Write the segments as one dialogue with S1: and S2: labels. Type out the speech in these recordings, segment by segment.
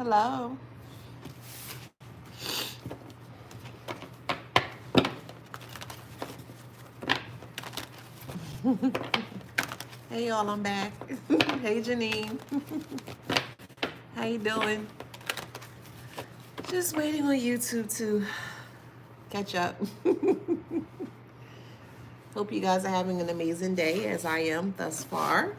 S1: Hello. Hey y'all, I'm back. Hey Janine. How you doing? Just waiting on YouTube to catch up. Hope you guys are having an amazing day as I am thus far.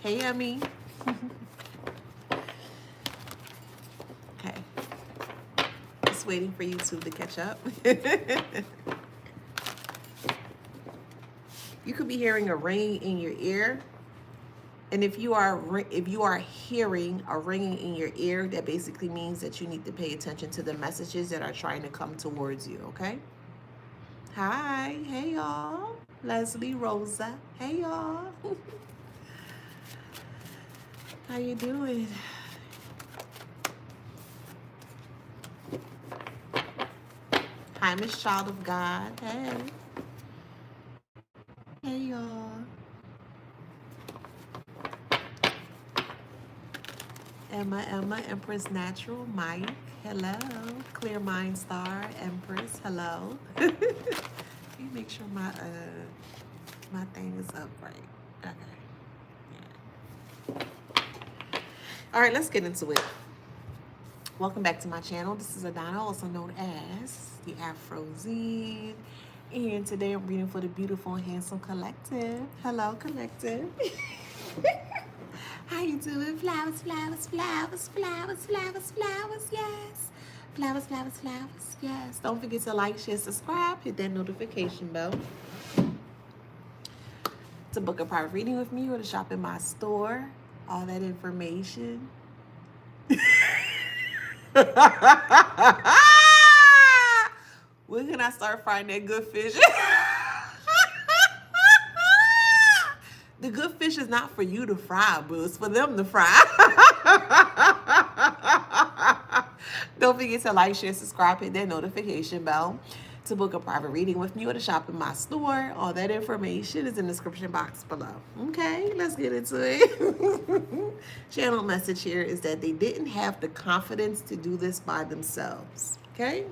S1: Hey Emmy. Okay. Just waiting for YouTube to catch up. You could be hearing a ringing in your ear. And if you are hearing a ringing in your ear, that basically means that you need to pay attention to the messages that are trying to come towards you, okay? Hi, hey y'all. Leslie, Rosa, hey y'all. How you doing? Hi, Miss Child of God. Hey. Hey y'all. Emma, Empress Natural, Mike, hello. Clear Mind Star, Empress, hello. Let me make sure my thing is up right. Okay. Yeah. All right, let's get into it. Welcome back to my channel. This is Adana, also known as the Afrozine. And today I'm reading for the beautiful and handsome collective. Hello, collective. How you doing? Flowers, flowers, flowers, flowers, flowers, flowers, yes. Flowers, flowers, flowers, yes. Don't forget to like, share, subscribe, hit that notification bell. To book a private reading with me or to shop in my store, all that information. When can I start frying that good fish? The good fish is not for you to fry, boo. It's for them to fry. Don't forget to like, share, subscribe, hit that notification bell. To book a private reading with me or to shop in my store, all that information is in the description box below. Okay, let's get into it. Channel message here is that they didn't have the confidence to do this by themselves. Okay?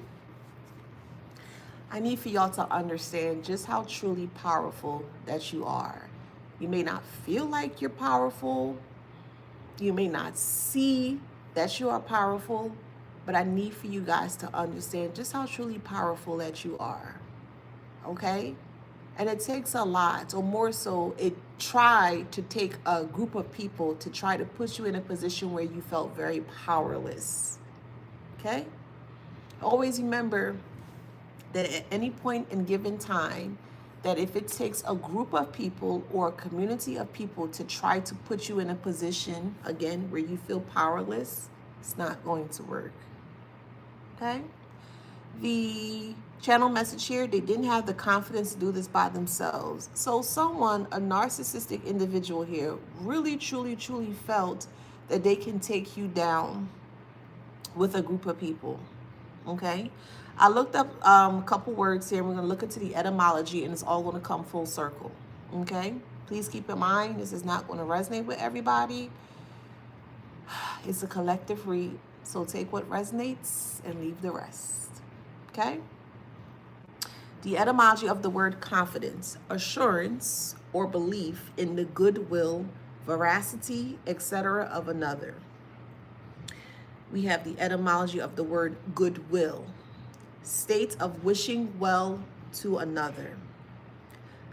S1: I need for y'all to understand just how truly powerful that you are. You may not feel like you're powerful. You may not see that you are powerful, but I need for you guys to understand just how truly powerful that you are, okay? And it takes a lot, or more so, it tried to take a group of people to try to put you in a position where you felt very powerless, okay? Always remember that at any point in given time, that if it takes a group of people or a community of people to try to put you in a position, again, where you feel powerless, it's not going to work, okay? The channel message here, they didn't have the confidence to do this by themselves. So someone, a narcissistic individual here, really, truly, truly felt that they can take you down with a group of people, okay? I looked up a couple words here. We're going to look into the etymology, and it's all going to come full circle, okay? Please keep in mind, this is not going to resonate with everybody. It's a collective read, so take what resonates and leave the rest, okay? The etymology of the word confidence, assurance or belief in the goodwill, veracity, etc. of another. We have the etymology of the word goodwill, state of wishing well to another.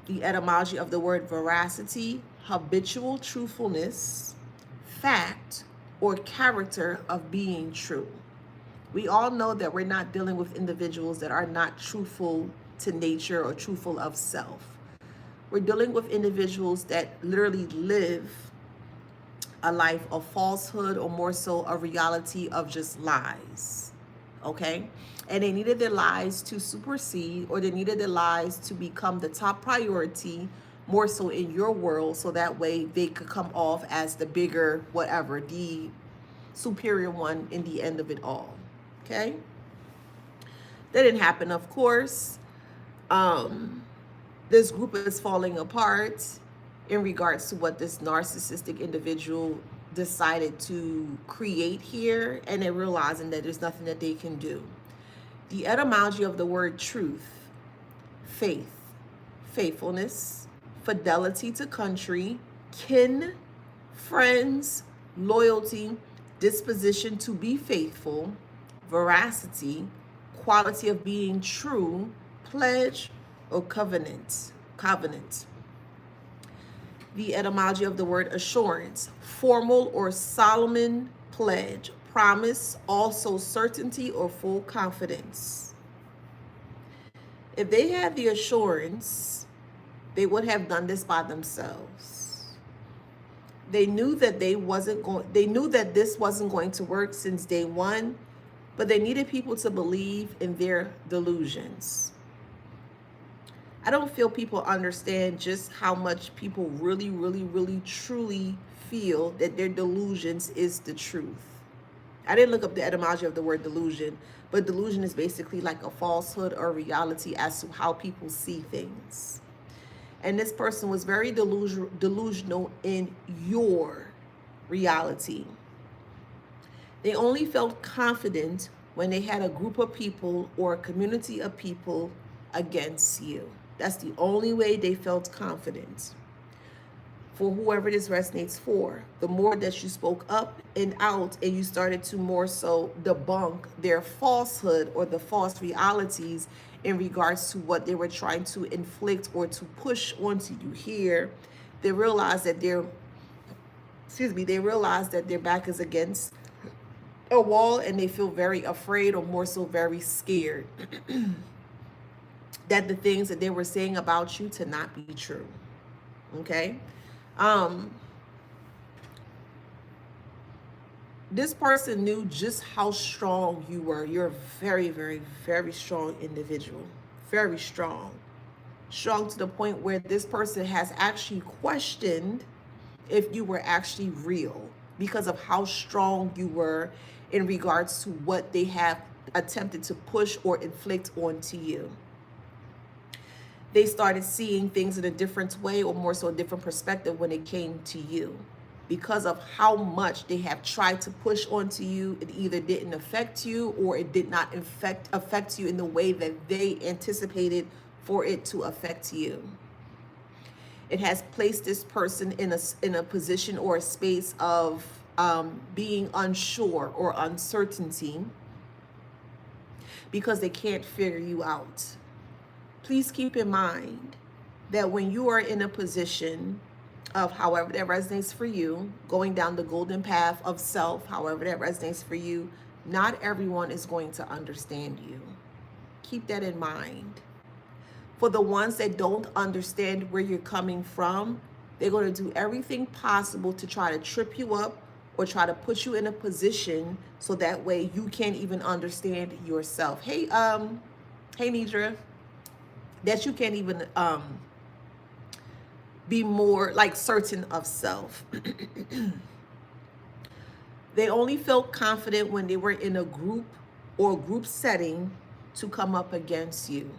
S1: The etymology of the word veracity, habitual truthfulness, fact, or character of being true. We all know that we're not dealing with individuals that are not truthful to nature or truthful of self. We're dealing with individuals that literally live a life of falsehood, or more so a reality of just lies, okay? And they needed their lies to supersede, or they needed their lies to become the top priority, more so in your world, so that way they could come off as the bigger whatever, the superior one in the end of it all, okay? That didn't happen, of course. Um, this group is falling apart in regards to what this narcissistic individual decided to create here, and they're realizing that there's nothing that they can do. The etymology of the word truth: faith, faithfulness, fidelity to country, kin, friends, loyalty, disposition to be faithful, veracity, quality of being true, pledge, or covenant. Covenant. The etymology of the word assurance: formal or solemn pledge, promise, also certainty or full confidence. If they had the assurance, they would have done this by themselves. They knew that they knew that this wasn't going to work since day one, but they needed people to believe in their delusions. I don't feel people understand just how much people really, really, really, truly feel that their delusions is the truth. I didn't look up the etymology of the word delusion, but delusion is basically like a falsehood or reality as to how people see things. And this person was very delusional in your reality. They only felt confident when they had a group of people or a community of people against you. That's the only way they felt confident. For whoever this resonates for, the more that you spoke up and out and you started to more so debunk their falsehood or the false realities in regards to what they were trying to inflict or to push onto you here, they realize that their back is against a wall, and they feel very afraid, or more so very scared that the things that they were saying about you to not be true. Okay? This person knew just how strong you were. You're a very, very, very strong individual. Very strong. Strong to the point where this person has actually questioned if you were actually real because of how strong you were in regards to what they have attempted to push or inflict onto you. They started seeing things in a different way, or more so a different perspective when it came to you. Because of how much they have tried to push onto you, it either didn't affect you or it did not affect you in the way that they anticipated for it to affect you. It has placed this person in a position or a space of being unsure or uncertainty because they can't figure you out. Please keep in mind that when you are in a position of however that resonates for you, going down the golden path of self, however that resonates for you, not everyone is going to understand you. Keep that in mind. For the ones that don't understand where you're coming from, they're going to do everything possible to try to trip you up or try to put you in a position so that way you can't even understand yourself. Hey Nidra, that you can't even be more like certain of self. They only felt confident when they were in a group or group setting to come up against you.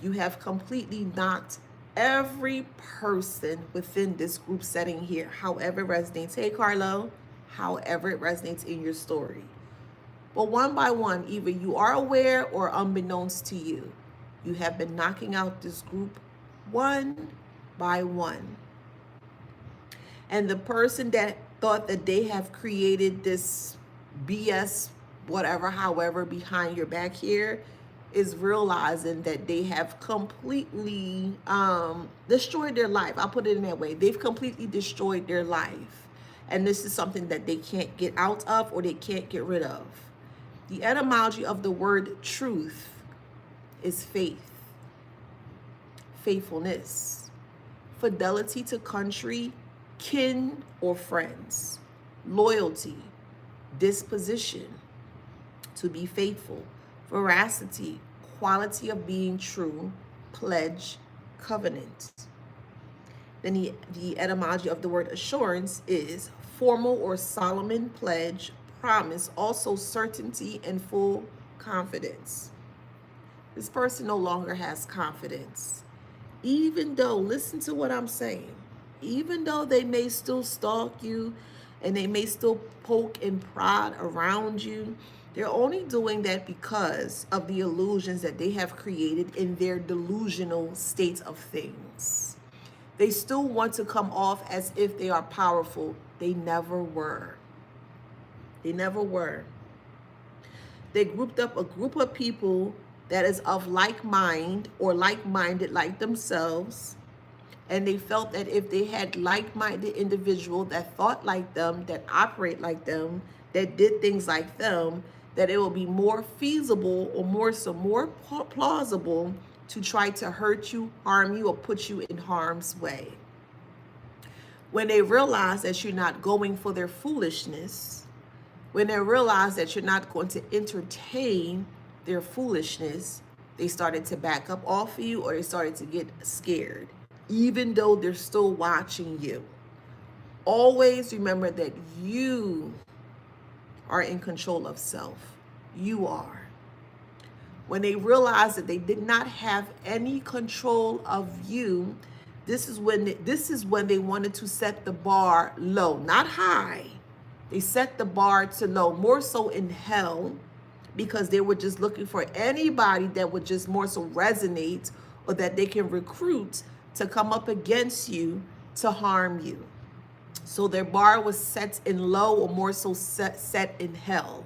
S1: You have completely knocked every person within this group setting here, however it resonates. Hey Carlo, however it resonates in your story. But one by one, either you are aware or unbeknownst to you, you have been knocking out this group one by one. And the person that thought that they have created this BS, whatever, however, behind your back here, is realizing that they have completely destroyed their life. I'll put it in that way. They've completely destroyed their life. And this is something that they can't get out of or they can't get rid of. The etymology of the word truth is faith, faithfulness, fidelity to country, kin or friends, loyalty, disposition to be faithful, veracity, quality of being true, pledge, covenant. Then the etymology of the word assurance is formal or solemn pledge, promise, also certainty and full confidence. This person no longer has confidence. Even though, listen to what I'm saying, even though they may still stalk you and they may still poke and prod around you, they're only doing that because of the illusions that they have created in their delusional state of things. They still want to come off as if they are powerful. They never were. They never were. They grouped up a group of people that is of like mind or like-minded like themselves. And they felt that if they had like-minded individual that thought like them, that operate like them, that did things like them, that it will be more feasible or more plausible to try to hurt you, harm you, or put you in harm's way. When they realize that you're not going for their foolishness, when they realize that you're not going to entertain their foolishness, they started to back up off of you, or they started to get scared, even though they're still watching you. Always remember that you are in control of self. You are. When they realize that they did not have any control of you, this is when they wanted to set the bar low, not high. They set the bar to low, more so in hell, because they were just looking for anybody that would just more so resonate or that they can recruit to come up against you to harm you. So their bar was set in low, or more so set in hell.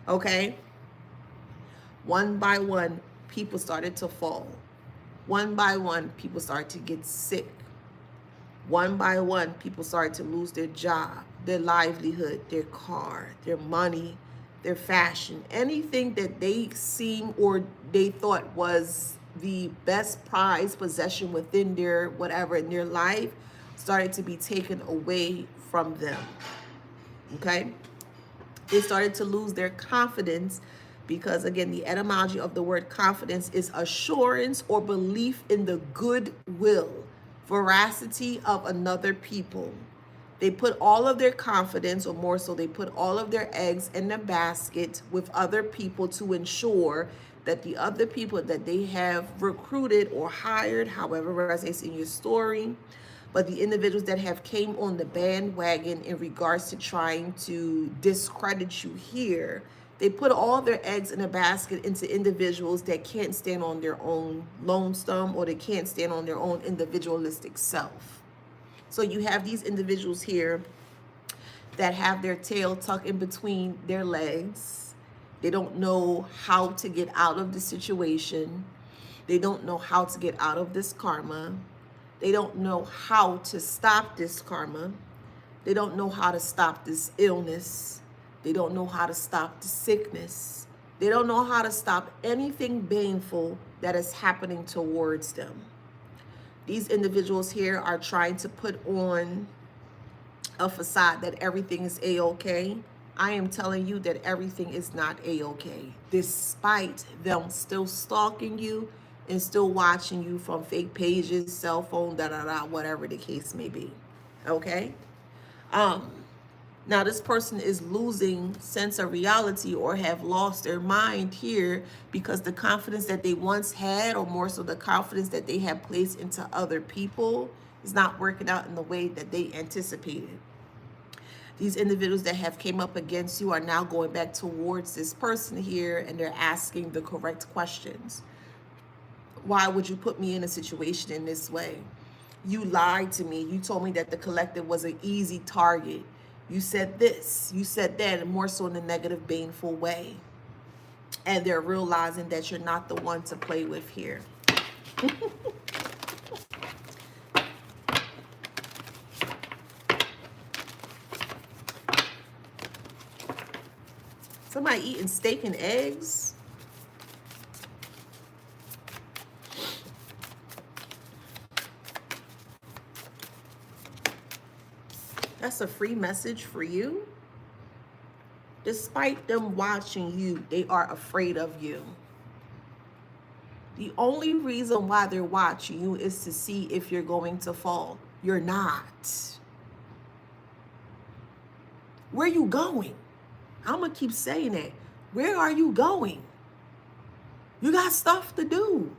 S1: Okay? One by one, people started to fall. One by one, people started to get sick. One by one, people started to lose their job, their livelihood, their car, their money, their fashion, anything that they seem or they thought was the best prized possession within their whatever in their life started to be taken away from them. Okay? They started to lose their confidence because, again, the etymology of the word confidence is assurance or belief in the goodwill, veracity of another people. They put all of their confidence, or more so, they put all of their eggs in the basket with other people to ensure that the other people that they have recruited or hired, however resonates in your story, but the individuals that have came on the bandwagon in regards to trying to discredit you here, they put all their eggs in a basket into individuals that can't stand on their own lonesome, or they can't stand on their own individualistic self. So you have these individuals here that have their tail tucked in between their legs. They don't know how to get out of the situation. They don't know how to get out of this karma. They don't know how to stop this karma. They don't know how to stop this illness. They don't know how to stop the sickness. They don't know how to stop anything baneful that is happening towards them. These individuals here are trying to put on a facade that everything is A-okay. I am telling you that everything is not A-okay, despite them still stalking you and still watching you from fake pages, cell phone, whatever the case may be. Okay? Now this person is losing sense of reality or have lost their mind here because the confidence that they once had, or more so the confidence that they have placed into other people, is not working out in the way that they anticipated. These individuals that have came up against you are now going back towards this person here, and they're asking the correct questions. Why would you put me in a situation in this way? You lied to me. You told me that the collective was an easy target. You said this, you said that, and more so in a negative, baneful way. And they're realizing that you're not the one to play with here. Somebody eating steak and eggs? That's a free message for you. Despite them watching you, they are afraid of you. The only reason why they're watching you is to see if you're going to fall. You're not. Where are you going? I'm going to keep saying that. Where are you going? You got stuff to do.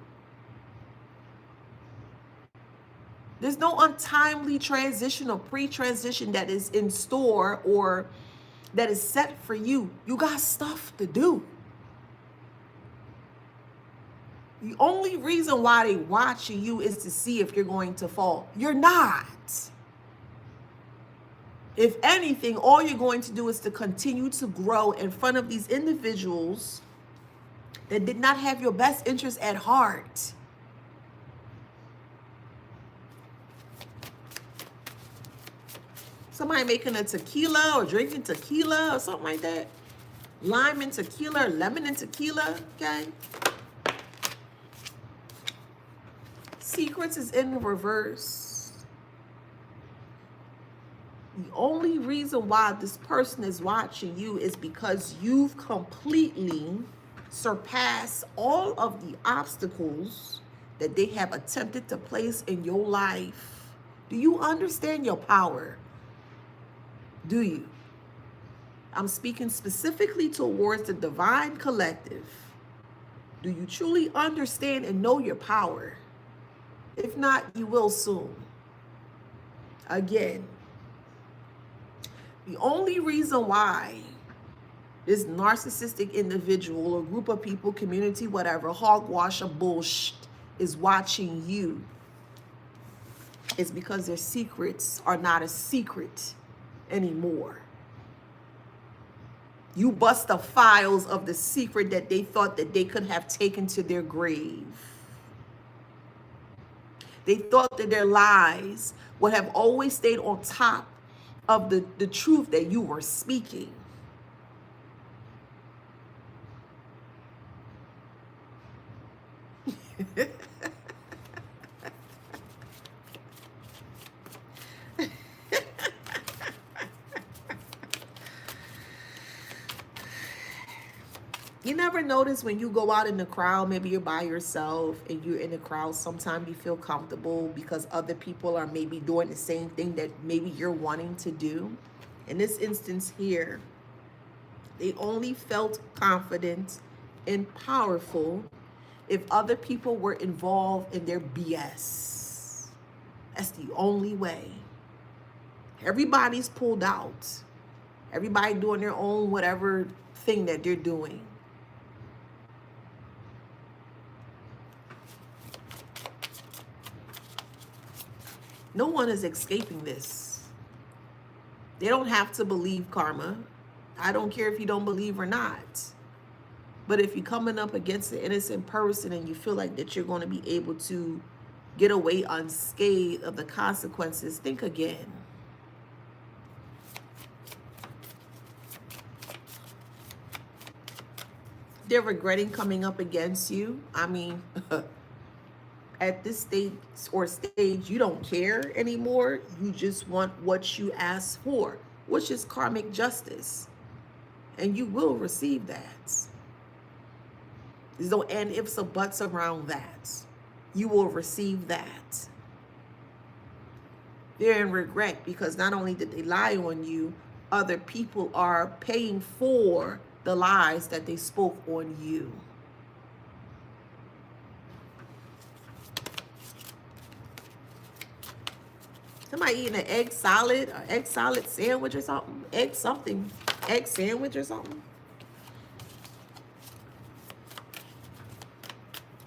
S1: There's no untimely transition or pre-transition that is in store or that is set for you. You got stuff to do. The only reason why they watching you is to see if you're going to fall. You're not. If anything, all you're going to do is to continue to grow in front of these individuals that did not have your best interest at heart. Somebody making a tequila or drinking tequila or something like that. Lime and tequila or lemon and tequila, okay? Secrets is in the reverse. The only reason why this person is watching you is because you've completely surpassed all of the obstacles that they have attempted to place in your life. Do you understand your power? Do you? I'm speaking specifically towards the divine collective. Do you truly understand and know your power? If not, you will soon. Again, the only reason why this narcissistic individual or group of people, community, whatever, hogwash or bullshit is watching you is because their secrets are not a secret anymore. You bust the files of the secret that they thought that they could have taken to their grave. They thought that their lies would have always stayed on top of the truth that you were speaking. You never notice when you go out in the crowd, maybe you're by yourself and you're in the crowd, sometimes you feel comfortable because other people are maybe doing the same thing that maybe you're wanting to do. In this instance here, they only felt confident and powerful if other people were involved in their BS. That's the only way. Everybody's pulled out. Everybody doing their own whatever thing that they're doing. No one is escaping this. They don't have to believe karma. I don't care if you don't believe or not. But if you're coming up against an innocent person and you feel like that you're going to be able to get away unscathed of the consequences, think again. They're regretting coming up against you. I mean, at this stage, you don't care anymore. You just want what you asked for, which is karmic justice. And you will receive that. There's no and ifs or buts around that. You will receive that. They're in regret because not only did they lie on you, other people are paying for the lies that they spoke on you. Somebody eating an egg salad or egg salad sandwich or something. Egg something. Egg sandwich or something.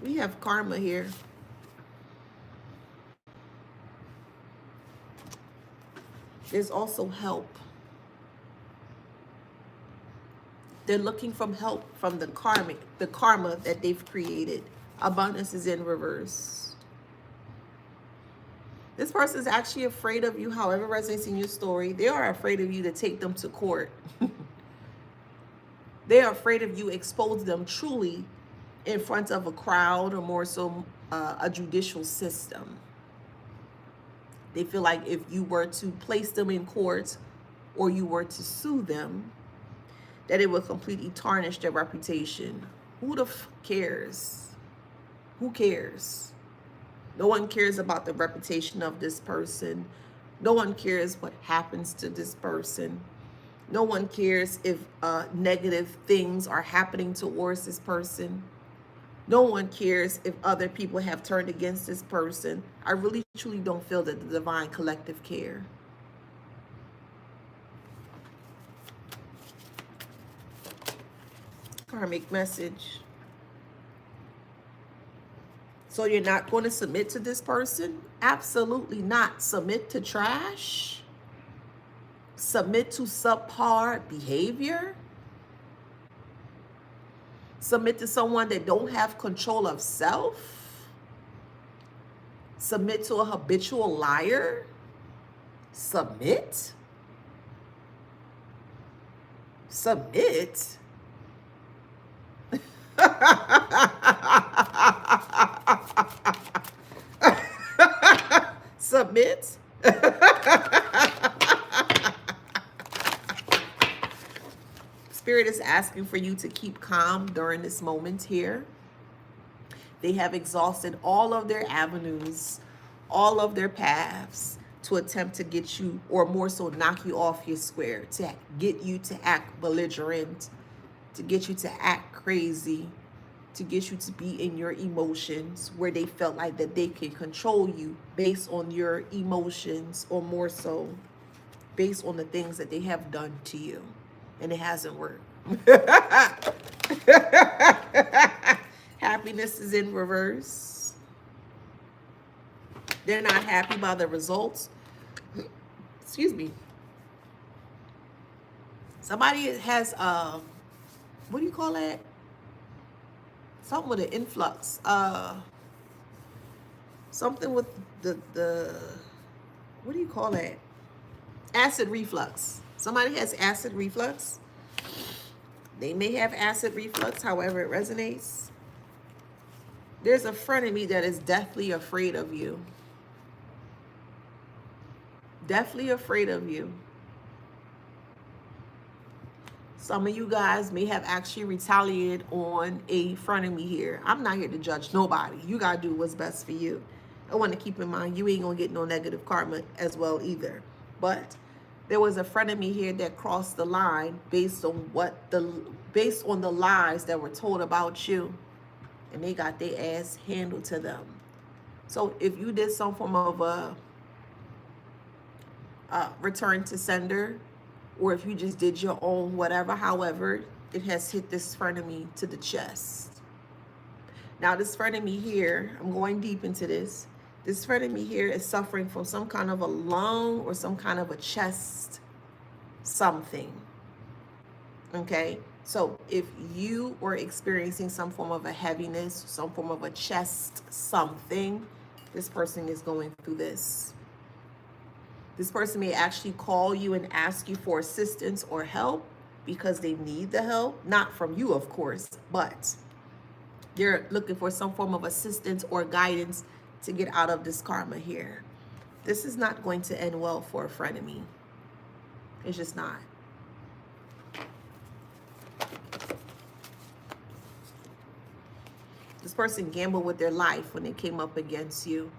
S1: We have karma here. There's also help. They're looking for help from the karma that they've created. Abundance is in reverse. This person is actually afraid of you, however resonates in your story. They are afraid of you to take them to court. They are afraid of you expose them truly in front of a crowd or more so a judicial system. They feel like if you were to place them in court or you were to sue them, that it would completely tarnish their reputation. Who the f cares? Who cares? No one cares about the reputation of this person. No one cares what happens to this person. No one cares if negative things are happening towards this person. No one cares if other people have turned against this person. I really truly don't feel that the divine collective care. Karmic message. So you're not going to submit to this person? Absolutely not. Submit to trash? Submit to subpar behavior? Submit to someone that don't have control of self? Submit to a habitual liar? Submit? Submit? Submit? Spirit is asking for you to keep calm during this moment here. They have exhausted all of their avenues, all of their paths to attempt to get you, or more so knock you off your square, to get you to act belligerent, to get you to act crazy, to get you to be in your emotions, where they felt like that they can control you based on your emotions, or more so based on the things that they have done to you. And it hasn't worked. Happiness is in reverse. They're not happy by the results. Excuse me. Somebody has what do you call that? Something with an influx. Something with the what do you call that? Acid reflux. Somebody has acid reflux. They may have acid reflux, however it resonates. There's a frenemy that is deathly afraid of you. Deathly afraid of you. Some of you guys may have actually retaliated on a frenemy here. I'm not here to judge nobody. You gotta do what's best for you. I want to keep in mind you ain't gonna get no negative karma as well either. But there was a frenemy here that crossed the line based on the lies that were told about you, and they got their ass handled to them. So if you did some form of a return to sender, or if you just did your own whatever, however, it has hit this frenemy to the chest. Now this frenemy here, I'm going deep into this. This frenemy here is suffering from some kind of a lung or some kind of a chest something. Okay, so if you were experiencing some form of a heaviness, some form of a chest something, this person is going through this. This person may actually call you and ask you for assistance or help because they need the help. Not from you, of course, but they're looking for some form of assistance or guidance to get out of this karma here. This is not going to end well for a frenemy. It's just not. This person gambled with their life when they came up against you.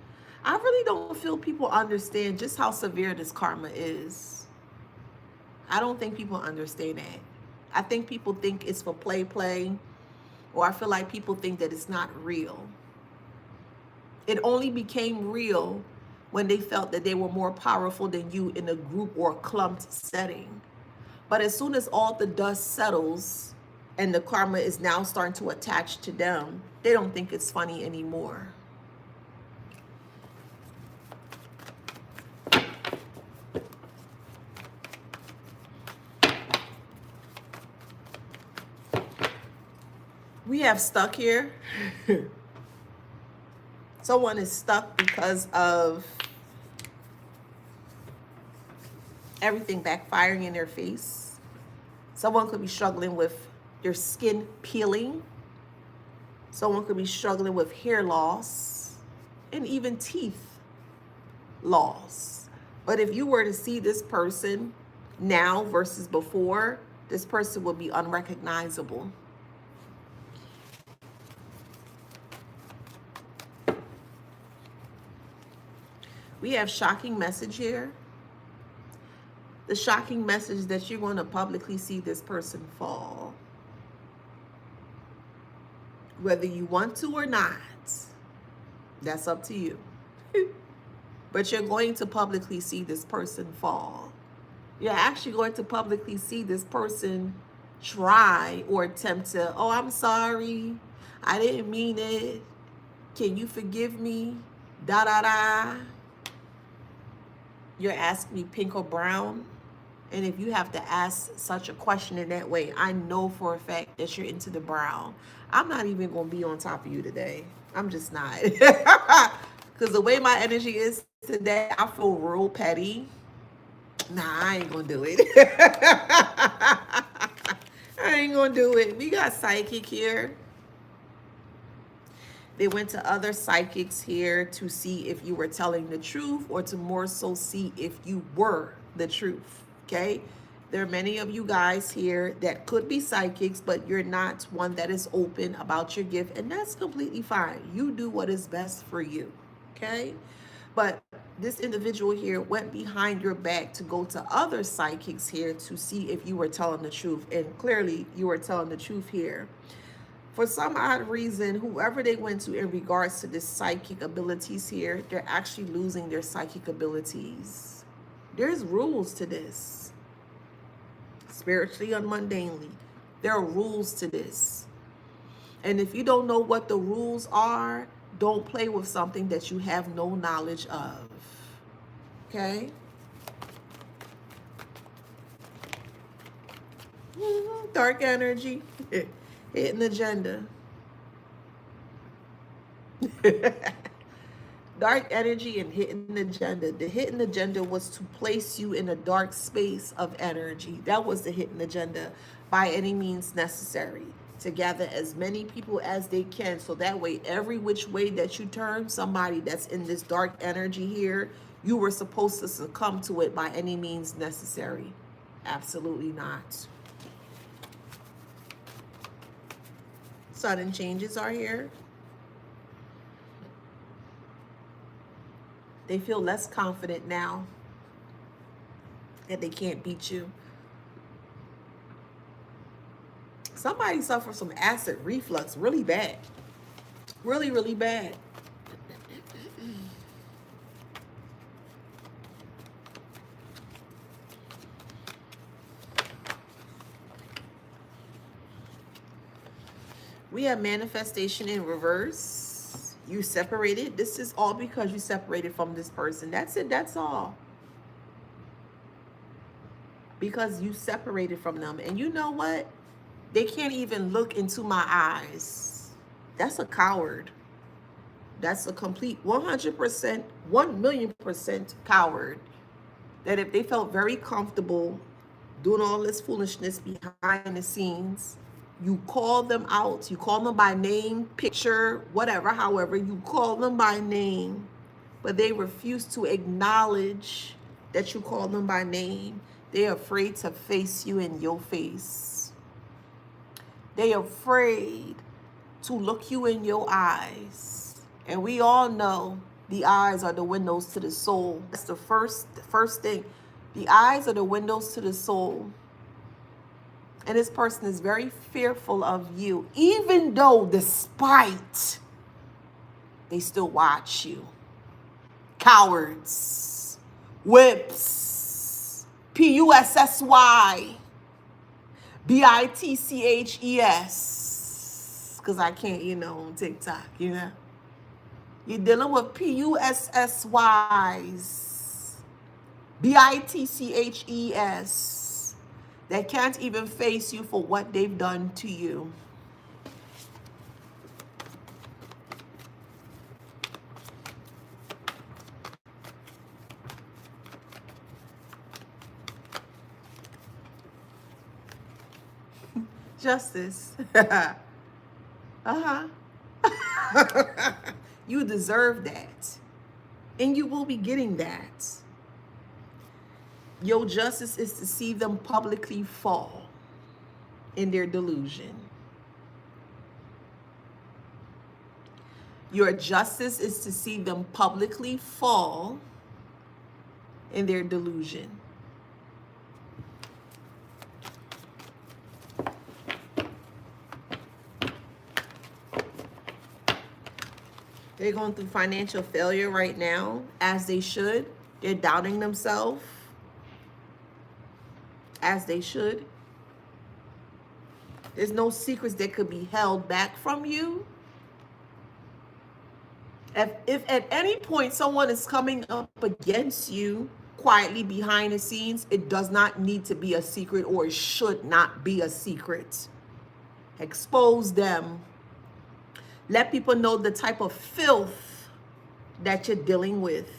S1: I really don't feel people understand just how severe this karma is. I don't think people understand that. I think people think it's for play, or I feel like people think that it's not real. It only became real when they felt that they were more powerful than you in a group or clumped setting. But as soon as all the dust settles and the karma is now starting to attach to them, they don't think it's funny anymore. We have stuck here. Someone is stuck because of everything backfiring in their face. Someone could be struggling with their skin peeling. Someone could be struggling with hair loss and even teeth loss. But if you were to see this person now versus before, this person would be unrecognizable. We have shocking message here. The shocking message that you're going to publicly see this person fall. Whether you want to or not, that's up to you. But you're going to publicly see this person fall. You're actually going to publicly see this person try or attempt to, oh, I'm sorry. I didn't mean it. Can you forgive me? Da da da. You're asking me pink or brown. And if you have to ask such a question in that way, I know for a fact that you're into the brown. I'm not even going to be on top of you today. I'm just not. Because the way my energy is today, I feel real petty. Nah, I ain't going to do it. I ain't going to do it. We got psychic here. They went to other psychics here to see if you were telling the truth, or to more so see if you were the truth. Okay? There are many of you guys here that could be psychics, but you're not one that is open about your gift, and that's completely fine. You do what is best for you. Okay? But this individual here went behind your back to go to other psychics here to see if you were telling the truth, and clearly you were telling the truth here. For some odd reason, whoever they went to in regards to the psychic abilities here, they're actually losing their psychic abilities. There's rules to this. Spiritually and mundanely, there are rules to this. And if you don't know what the rules are, don't play with something that you have no knowledge of. Okay? Dark energy. Hidden agenda. Dark energy and hidden agenda. The hidden agenda was to place you in a dark space of energy. That was the hidden agenda, by any means necessary, to gather as many people as they can, so that way every which way that you turn, somebody that's in this dark energy here, you were supposed to succumb to it by any means necessary. Absolutely not. Sudden changes are here. They feel less confident now that they can't beat you. Somebody suffered some acid reflux really bad. Really, really bad. We have manifestation in reverse. You separated. This is all because you separated from this person. That's it. That's all. Because you separated from them. And you know what? They can't even look into my eyes. That's a coward. That's a complete 100%, 1,000,000% coward. That if they felt very comfortable doing all this foolishness behind the scenes, you call them out, you call them by name, picture, whatever, however, you call them by name, but they refuse to acknowledge that you call them by name. They're afraid to face you in your face. They're afraid to look you in your eyes. And we all know the eyes are the windows to the soul. That's the first thing. The eyes are the windows to the soul. And this person is very fearful of you, even though, despite, they still watch you. Cowards. Whips. Pussy. Bitches. Because I can't, on TikTok, You're dealing with Pussys. Bitches. That can't even face you for what they've done to you. Justice. You deserve that. And you will be getting that. Your justice is to see them publicly fall in their delusion. Your justice is to see them publicly fall in their delusion. They're going through financial failure right now, as they should. They're doubting themselves, as they should. There's no secrets that could be held back from you. If at any point someone is coming up against you quietly behind the scenes, it does not need to be a secret, or it should not be a secret. Expose them. Let people know the type of filth that you're dealing with,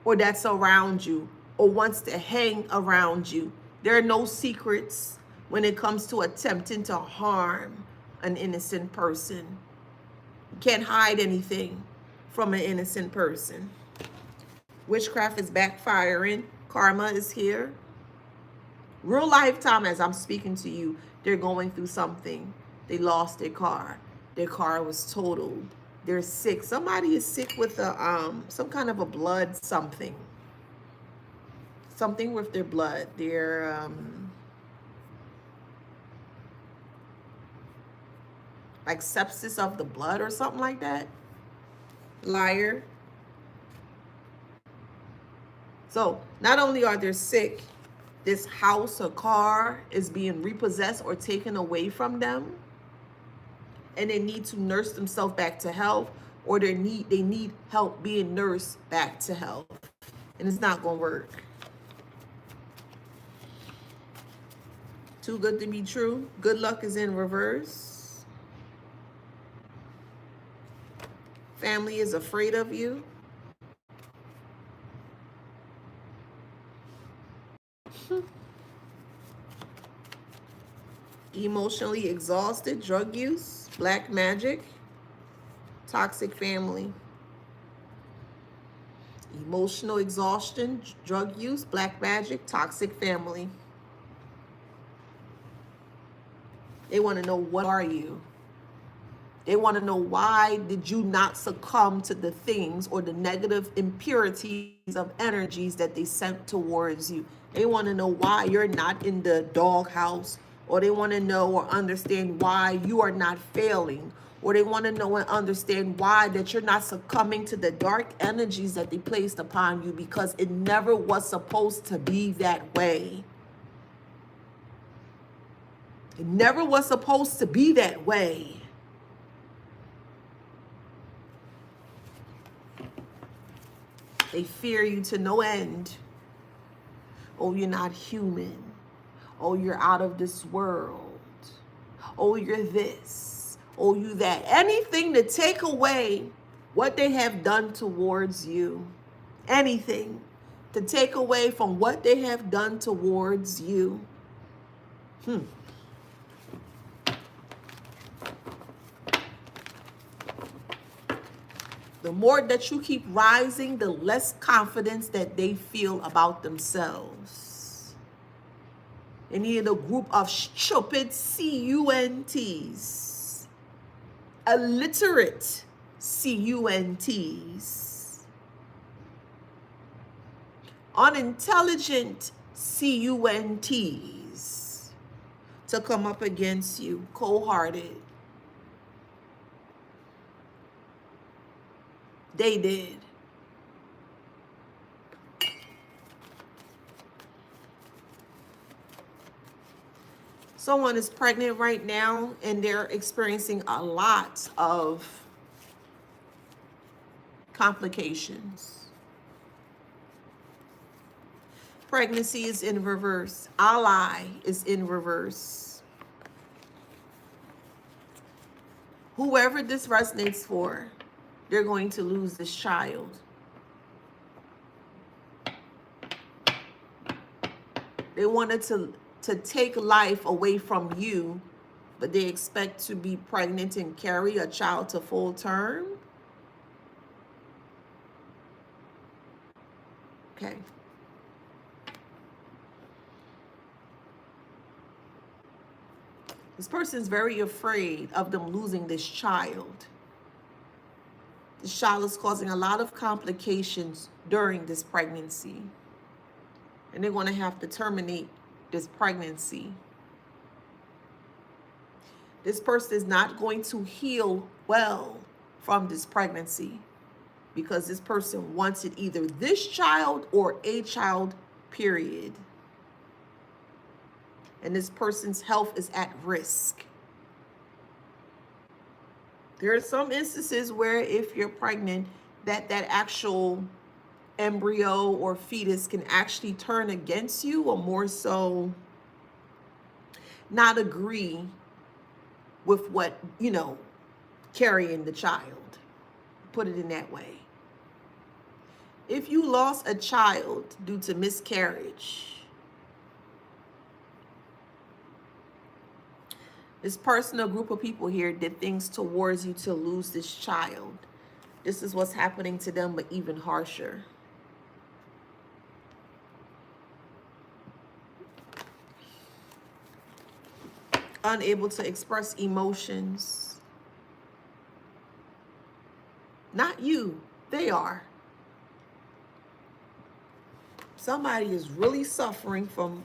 S1: or that's around you, or wants to hang around you. There are no secrets when it comes to attempting to harm an innocent person. You can't hide anything from an innocent person. Witchcraft is backfiring. Karma is here. Real lifetime, as I'm speaking to you, they're going through something. They lost their car. Their car was totaled. They're sick. Somebody is sick with some kind of a blood something. Something with their blood. They're like sepsis of the blood or something like that. Liar. So not only are they sick, this house or car is being repossessed or taken away from them, and they need to nurse themselves back to health, or they need help being nursed back to health, and it's not going to work. Too good to be true. Good luck is in reverse. Family is afraid of you. Emotionally exhausted, drug use, black magic, toxic family. Emotional exhaustion, drug use, black magic, toxic family. They want to know, what are you? They want to know, why did you not succumb to the things or the negative impurities of energies that they sent towards you? They want to know why you're not in the doghouse, or they want to know or understand why you are not failing, or they want to know and understand why that you're not succumbing to the dark energies that they placed upon you, because it never was supposed to be that way. It never was supposed to be that way. They fear you to no end. Oh, you're not human. Oh, you're out of this world. Oh, you're this. Oh, you that. Anything to take away what they have done towards you. Anything to take away from what they have done towards you. The more that you keep rising, the less confidence that they feel about themselves. They need a group of stupid CUNTs, illiterate CUNTs, unintelligent CUNTs to come up against you, cold-hearted. They did. Someone is pregnant right now and they're experiencing a lot of complications. Pregnancy is in reverse. Ally is in reverse. Whoever this resonates for, they're going to lose this child. They wanted to take life away from you, but they expect to be pregnant and carry a child to full term. Okay. This person is very afraid of them losing this child. This child is causing a lot of complications during this pregnancy. And they're going to have to terminate this pregnancy. This person is not going to heal well from this pregnancy. because this person wanted either this child or a child, period. And this person's health is at risk. There are some instances where if you're pregnant, that actual embryo or fetus can actually turn against you, or more so not agree with what, carrying the child. Put it in that way. If you lost a child due to miscarriage, this person or group of people here did things towards you to lose this child. This is what's happening to them, but even harsher. Unable to express emotions. Not you, they are. Somebody is really suffering from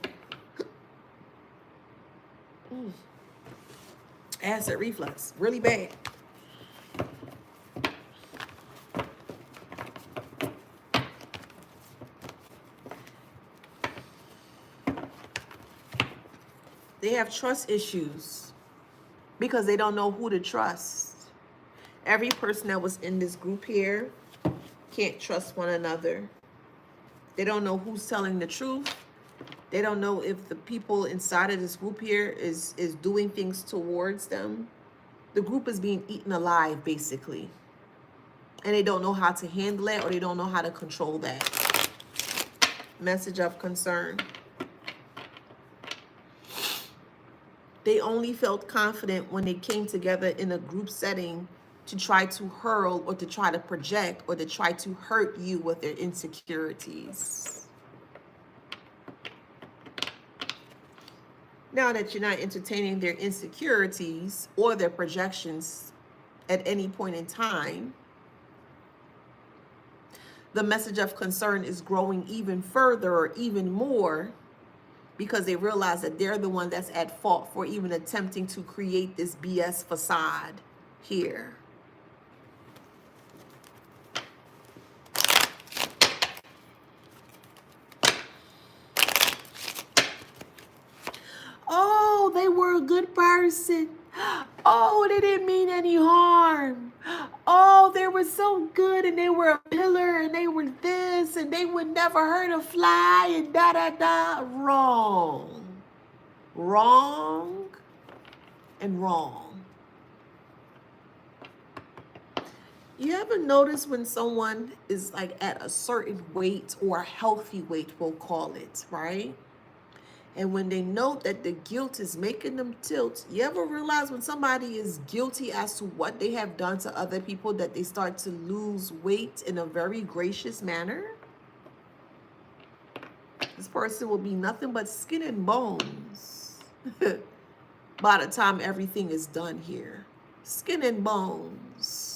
S1: acid reflux, really bad. They have trust issues because they don't know who to trust. Every person that was in this group here can't trust one another. They don't know who's telling the truth. They don't know if the people inside of this group here is doing things towards them. The group is being eaten alive, basically. And they don't know how to handle it, or they don't know how to control that. Message of concern. They only felt confident when they came together in a group setting to try to hurl or to try to project or to try to hurt you with their insecurities. Now that you're not entertaining their insecurities or their projections at any point in time, the message of concern is growing even further or even more, because they realize that they're the one that's at fault for even attempting to create this BS facade here. Oh, they were a good person. Oh, they didn't mean any harm. Oh, they were so good, and they were a pillar, and they were this, and they would never hurt a fly, and da-da-da. Wrong. Wrong and wrong. You ever notice when someone is like at a certain weight, or a healthy weight, we'll call it, right? And when they know that the guilt is making them tilt, you ever realize when somebody is guilty as to what they have done to other people, that they start to lose weight in a very gracious manner? This person will be nothing but skin and bones by the time everything is done here. Skin and bones.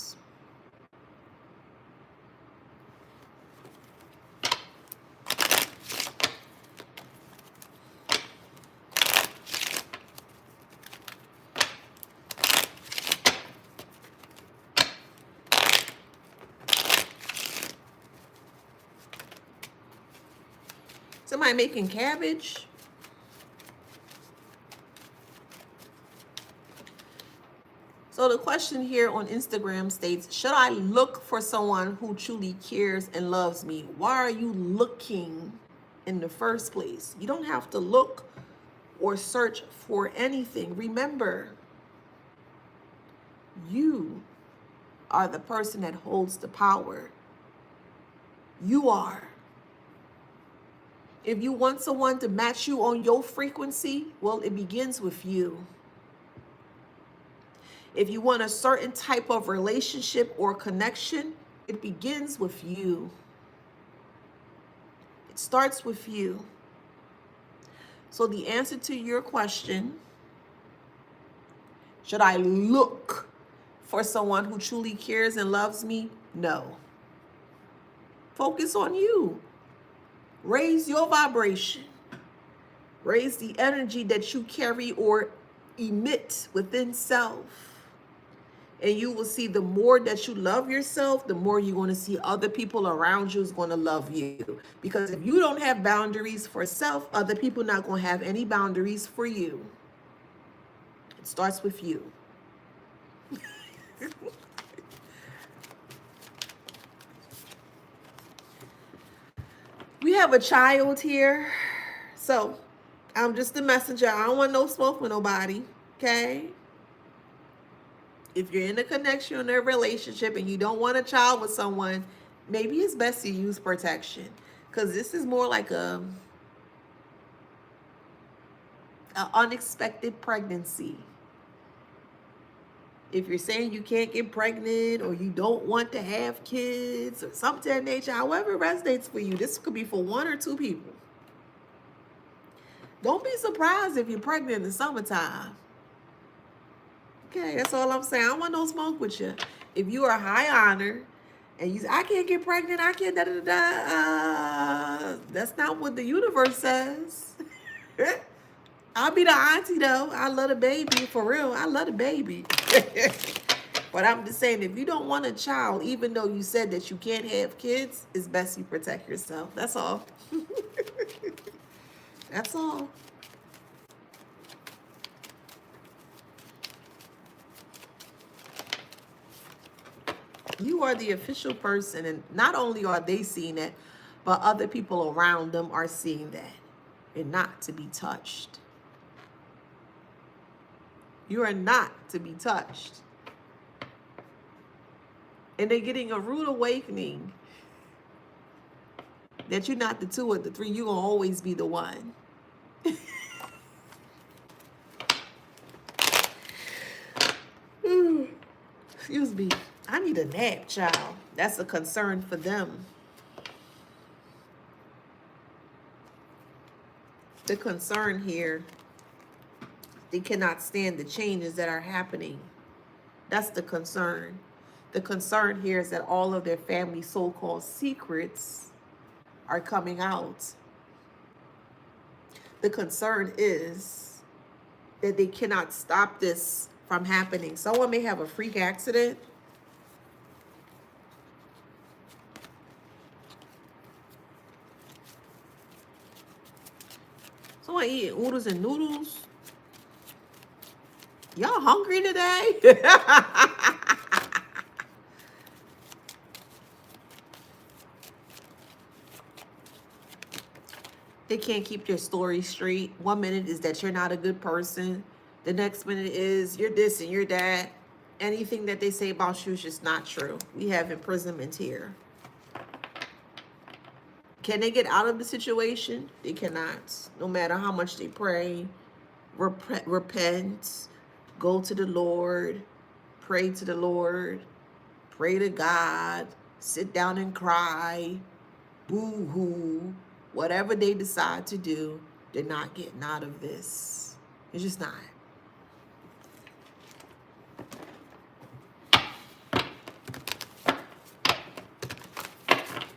S1: Somebody making cabbage. So the question here on Instagram states, should I look for someone who truly cares and loves me? Why are you looking in the first place? You don't have to look or search for anything. Remember, you are the person that holds the power. You are. If you want someone to match you on your frequency, well, it begins with you. If you want a certain type of relationship or connection, it begins with you. It starts with you. So the answer to your question, should I look for someone who truly cares and loves me? No. Focus on you. Raise your vibration. Raise the energy that you carry or emit within self. And you will see the more that you love yourself, the more you're going to see other people around you is going to love you. Because if you don't have boundaries for self, other people not going to have any boundaries for you. It starts with you. We have a child here. So I'm just a messenger. I don't want no smoke with nobody. Okay? If you're in a connection or a relationship and you don't want a child with someone, maybe it's best to use protection. Because this is more like a unexpected pregnancy. If you're saying you can't get pregnant or you don't want to have kids or something of that nature, however it resonates for you, this could be for 1 or 2 people. Don't be surprised if you're pregnant in the summertime. Okay, that's all I'm saying. I don't want no smoke with you. If you are high honor and you say, I can't get pregnant, I can't that's not what the universe says. I'll be the auntie though. I love the baby, for real. I love the baby. But I'm just saying, if you don't want a child, even though you said that you can't have kids, it's best you protect yourself. That's all. That's all. You are the official person, and not only are they seeing it, but other people around them are seeing that. You're not to be touched. You are not to be touched. And they're getting a rude awakening that you're not the 2 or the 3. You're going to always be the one. Excuse me. I need a nap, child. That's a concern for them. The concern here, they cannot stand the changes that are happening. That's the concern. The concern here is that all of their family so-called secrets are coming out. The concern is that they cannot stop this from happening. Someone may have a freak accident. Someone eating oodles and noodles. Y'all hungry today? They can't keep their story straight. 1 minute is that you're not a good person. The next minute is you're this and you're that. Anything that they say about you is just not true. We have imprisonment here. Can they get out of the situation? They cannot. No matter how much they pray, repent, go to the Lord, pray to the Lord, pray to God, sit down and cry, boo-hoo. Whatever they decide to do, they're not getting out of this. It's just not.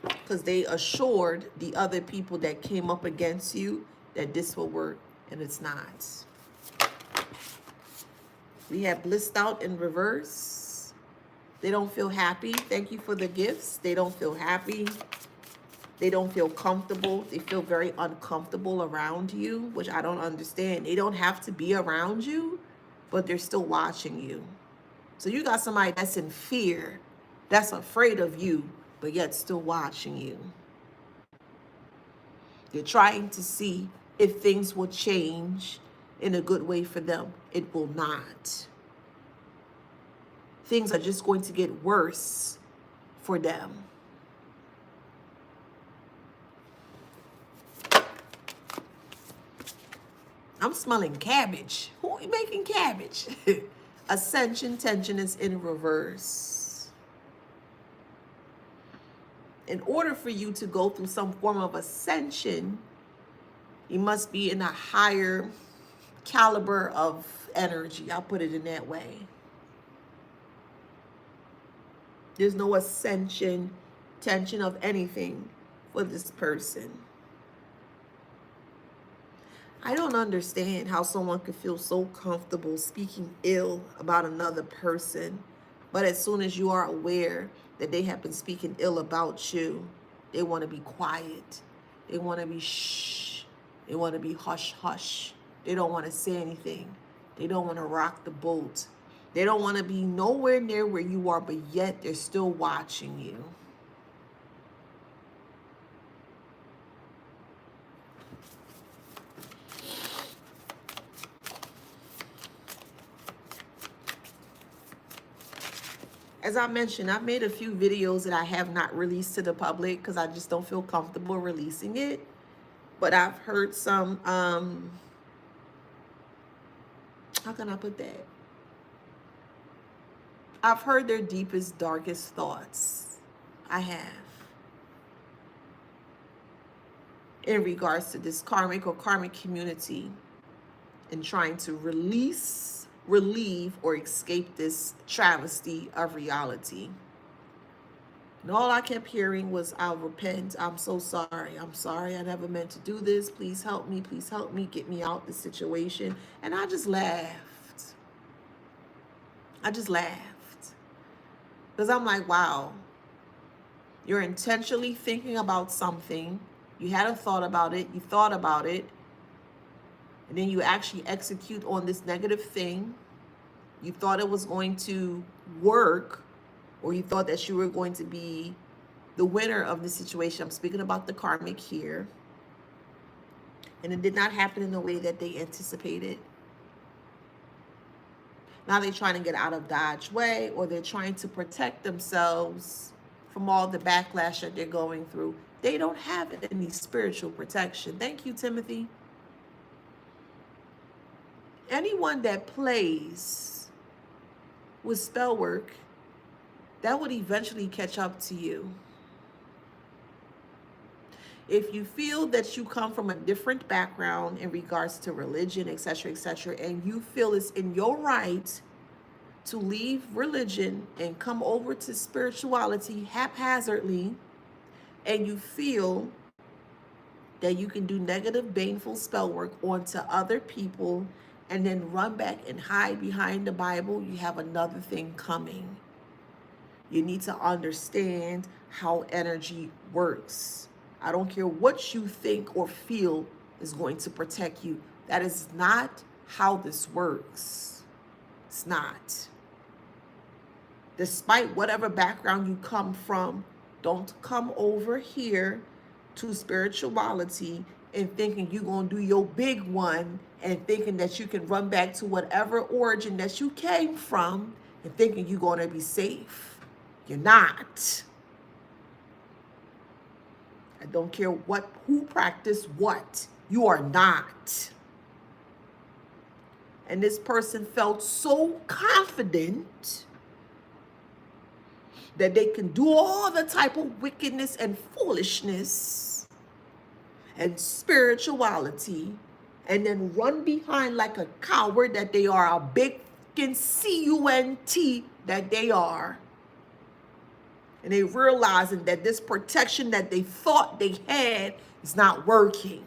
S1: Because they assured the other people that came up against you that this will work, and it's not. We have blissed out in reverse. They don't feel happy. Thank you for the gifts. They don't feel happy. They don't feel comfortable. They feel very uncomfortable around you, which I don't understand. They don't have to be around you, but they're still watching you. So you got somebody that's in fear, that's afraid of you, but yet still watching you. They're trying to see if things will change in a good way for them. It will not. Things are just going to get worse for them. I'm smelling cabbage. Who are making cabbage? Ascension, tension is in reverse. In order for you to go through some form of ascension, you must be in a higher caliber of energy. I'll put it in that way. There's no ascension, tension of anything for this person. I don't understand how someone could feel so comfortable speaking ill about another person But as soon as you are aware that they have been speaking ill about you, they want to be quiet. They want to be shh. They want to be hush hush. They don't want to say anything. They don't want to rock the boat. They don't want to be nowhere near where you are, but yet they're still watching you. As I mentioned, I've made a few videos that I have not released to the public because I just don't feel comfortable releasing it. But I've heard some, how can I put that? I've heard their deepest, darkest thoughts. I have. In regards to this karmic or karmic community and trying to release, relieve, or escape this travesty of reality. And all I kept hearing was, I'll repent. I'm so sorry. I'm sorry. I never meant to do this. Please help me. Please help me. Get me out of this situation. And I just laughed. I just laughed. Because I'm like, wow. You're intentionally thinking about something. You had a thought about it. You thought about it. And then you actually execute on this negative thing. You thought it was going to work, or you thought that you were going to be the winner of the situation. I'm speaking about the karmic here. And it did not happen in the way that they anticipated. Now they're trying to get out of Dodge way, or they're trying to protect themselves from all the backlash that they're going through. They don't have any spiritual protection. Thank you, Timothy. Anyone that plays with spell work, that would eventually catch up to you. If you feel that you come from a different background in regards to religion, etc., and you feel it's in your right to leave religion and come over to spirituality haphazardly, and you feel that you can do negative, baneful spell work onto other people and then run back and hide behind the Bible, you have another thing coming. You need to understand how energy works. I don't care what you think or feel is going to protect you. That is not how this works. It's not. Despite whatever background you come from, don't come over here to spirituality and thinking you're going to do your big one and thinking that you can run back to whatever origin that you came from and thinking you're going to be safe. You're not. I don't care who practiced what. You are not. And this person felt so confident that they can do all the type of wickedness and foolishness and spirituality and then run behind like a coward that they are, a big C-U-N-T that they are. And they realizing that this protection that they thought they had is not working.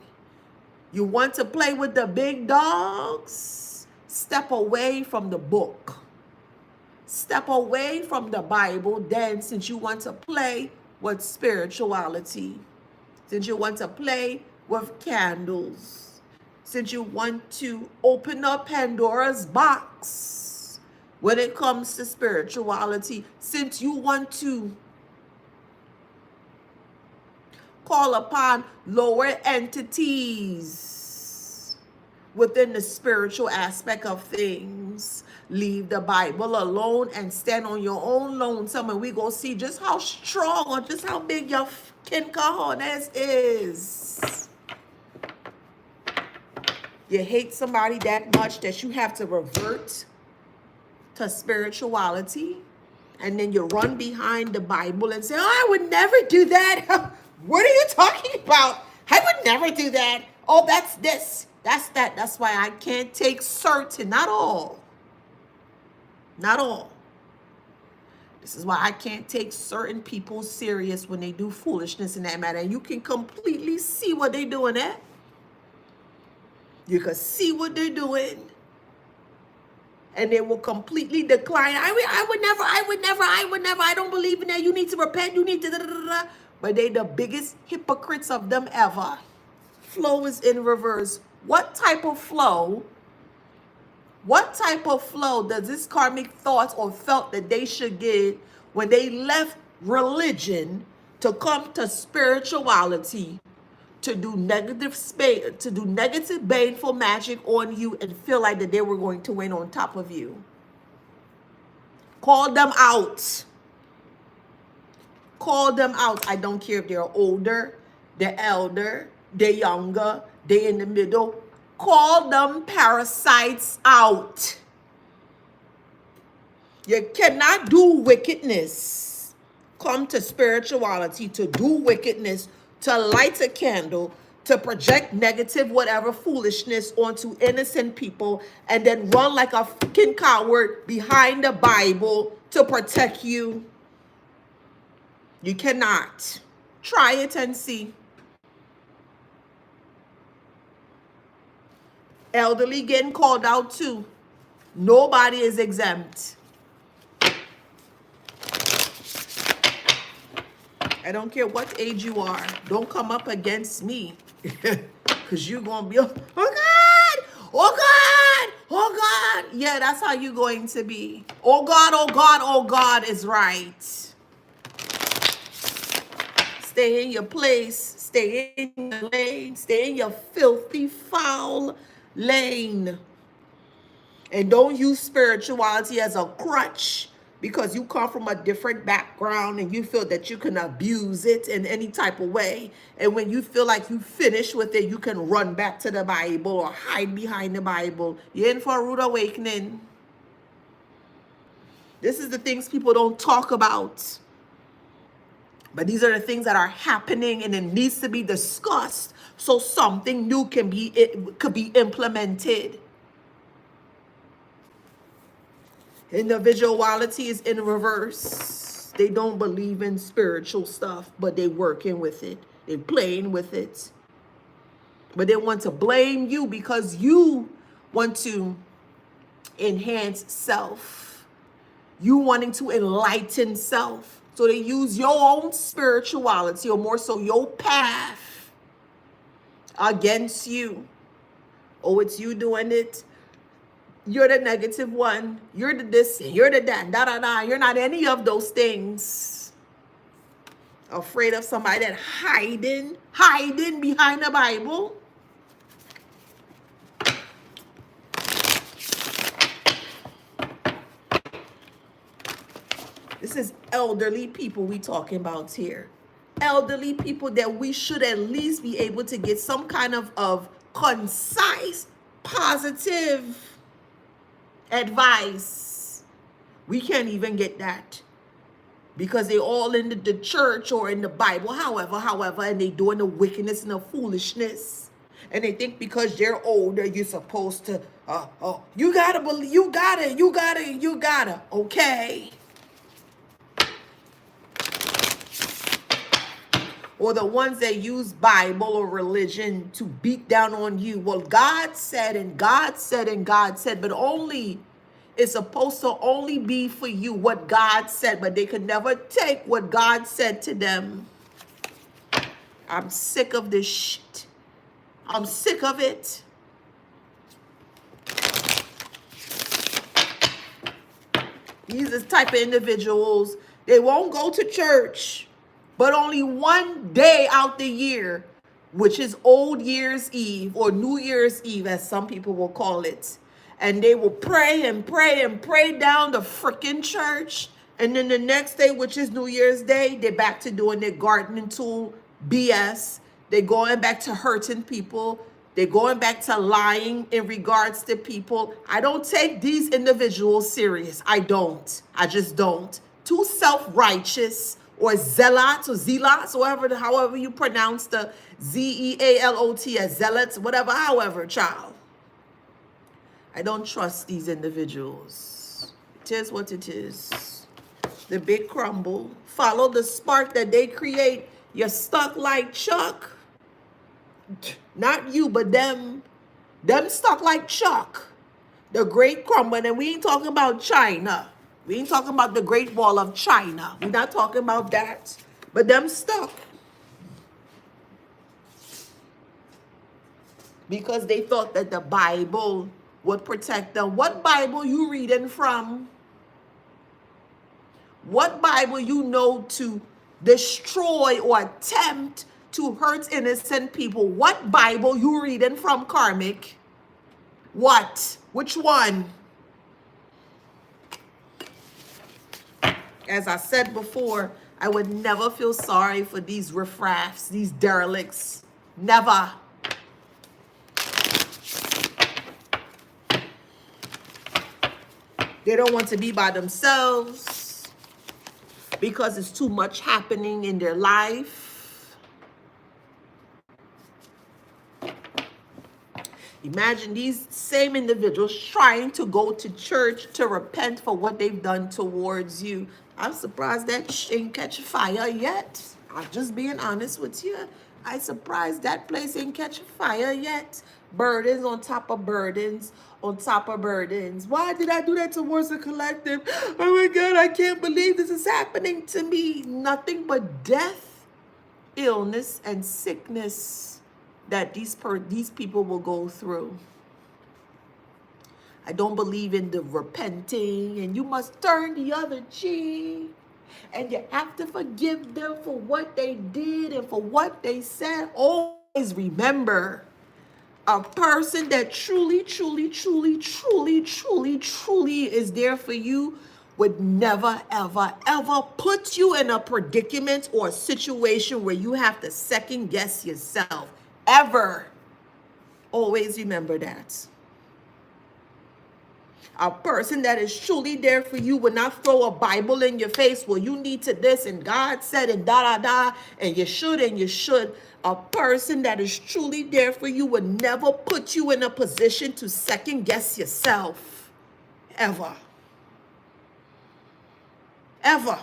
S1: You want to play with the big dogs? Step away from the book. Step away from the Bible. Then, since you want to play with spirituality, since you want to play with candles, since you want to open up Pandora's box when it comes to spirituality, since you want to call upon lower entities within the spiritual aspect of things, leave the Bible alone and stand on your own lonesome, and we go see just how strong or just how big your fucking cojones is. You hate somebody that much that you have to revert to spirituality, and then you run behind the Bible and say, oh, I would never do that. What are you talking about? I would never do that. Oh, that's this. That's that. That's why I can't take certain. Not all. Not all. This is why I can't take certain people serious when they do foolishness in that matter. And you can completely see what they're doing at. You can see what they're doing. And they will completely decline. I would never, I don't believe in that. You need to repent, you need to da, da, da, da. But they the biggest hypocrites of them ever. Flow is in reverse. What type of flow does this karmic thought or felt that they should get when they left religion to come to spirituality, to do negative baneful magic on you and feel like that they were going to win on top of you? Call them out. Call them out. I don't care if they're older, they're elder, they're younger, they're in the middle. Call them parasites out. You cannot do wickedness. Come to spirituality to do wickedness, to light a candle, to project negative whatever foolishness onto innocent people, and then run like a freaking coward behind the Bible to protect you. You cannot. Try it and see. Elderly getting called out too. Nobody is exempt. I don't care what age you are. Don't come up against me. Because you're going to be, oh God, oh God, oh God. Yeah, that's how you're going to be. Oh God, oh God, oh God is right. Stay in your place. Stay in your lane. Stay in your filthy, foul lane. And don't use spirituality as a crutch because you come from a different background and you feel that you can abuse it in any type of way. And when you feel like you finish with it, you can run back to the Bible or hide behind the Bible. You're in for a rude awakening. This is the things people don't talk about. But these are the things that are happening, and it needs to be discussed so something new could be implemented. Individuality is in reverse. They don't believe in spiritual stuff, but they're working with it. They're playing with it. But they want to blame you because you want to enhance self. You wanting to enlighten self. So they use your own spirituality, or more so your path, against you. Oh, it's you doing it. You're the negative one. You're the this, you're the that, da da da. You're not any of those things. Afraid of somebody that hiding behind the Bible. This is elderly people we talking about here. Elderly people that we should at least be able to get some kind of concise, positive advice. We can't even get that because they all in the church or in the Bible, however, and they doing the wickedness and the foolishness. And they think because you're older, you're supposed to, you gotta believe, you gotta. Okay. Or the ones that use Bible or religion to beat down on you. Well, God said and God said and God said, but only it's supposed to only be for you what God said, but they could never take what God said to them. I'm sick of this shit. I'm sick of it. These are the type of individuals, they won't go to church, but only one day out the year, which is Old Year's Eve or New Year's Eve, as some people will call it. And they will pray and pray and pray down the freaking church. And then the next day, which is New Year's Day, they're back to doing their gardening tool BS. They're going back to hurting people. They're going back to lying in regards to people. I don't take these individuals serious. I don't. I just don't. Too self-righteous, or zealots, or zealots, however you pronounce the Z-E-A-L-O-T as zealots, whatever, however, child. I don't trust these individuals. It is what it is. The big crumble. Follow the spark that they create. You're stuck like Chuck. Not you, but them. Them stuck like Chuck. The great crumble, and we ain't talking about China. We ain't talking about the Great Wall of China. We're not talking about that. But them stuck. Because they thought that the Bible would protect them. What Bible you reading from? What Bible you know to destroy or attempt to hurt innocent people? What Bible you reading from, Karmic? What? Which one? As I said before, I would never feel sorry for these riffraffs, these derelicts. Never. They don't want to be by themselves because it's too much happening in their life. Imagine these same individuals trying to go to church to repent for what they've done towards you. I'm surprised that ain't catch fire yet. I'm just being honest with you. I'm surprised that place ain't catch fire yet. Burdens on top of burdens on top of burdens. Why did I do that towards the collective? Oh my God, I can't believe this is happening to me. Nothing but death, illness, and sickness that these people will go through. I don't believe in the repenting and you must turn the other cheek and you have to forgive them for what they did and for what they said. Always remember, a person that truly, truly, truly, truly, truly, truly is there for you would never, ever, ever put you in a predicament or a situation where you have to second guess yourself. Ever. Always remember that. A person that is truly there for you will not throw a Bible in your face. Well, you need to this and God said and da da da and you should and you should. A person that is truly there for you will never put you in a position to second guess yourself. Ever. Ever.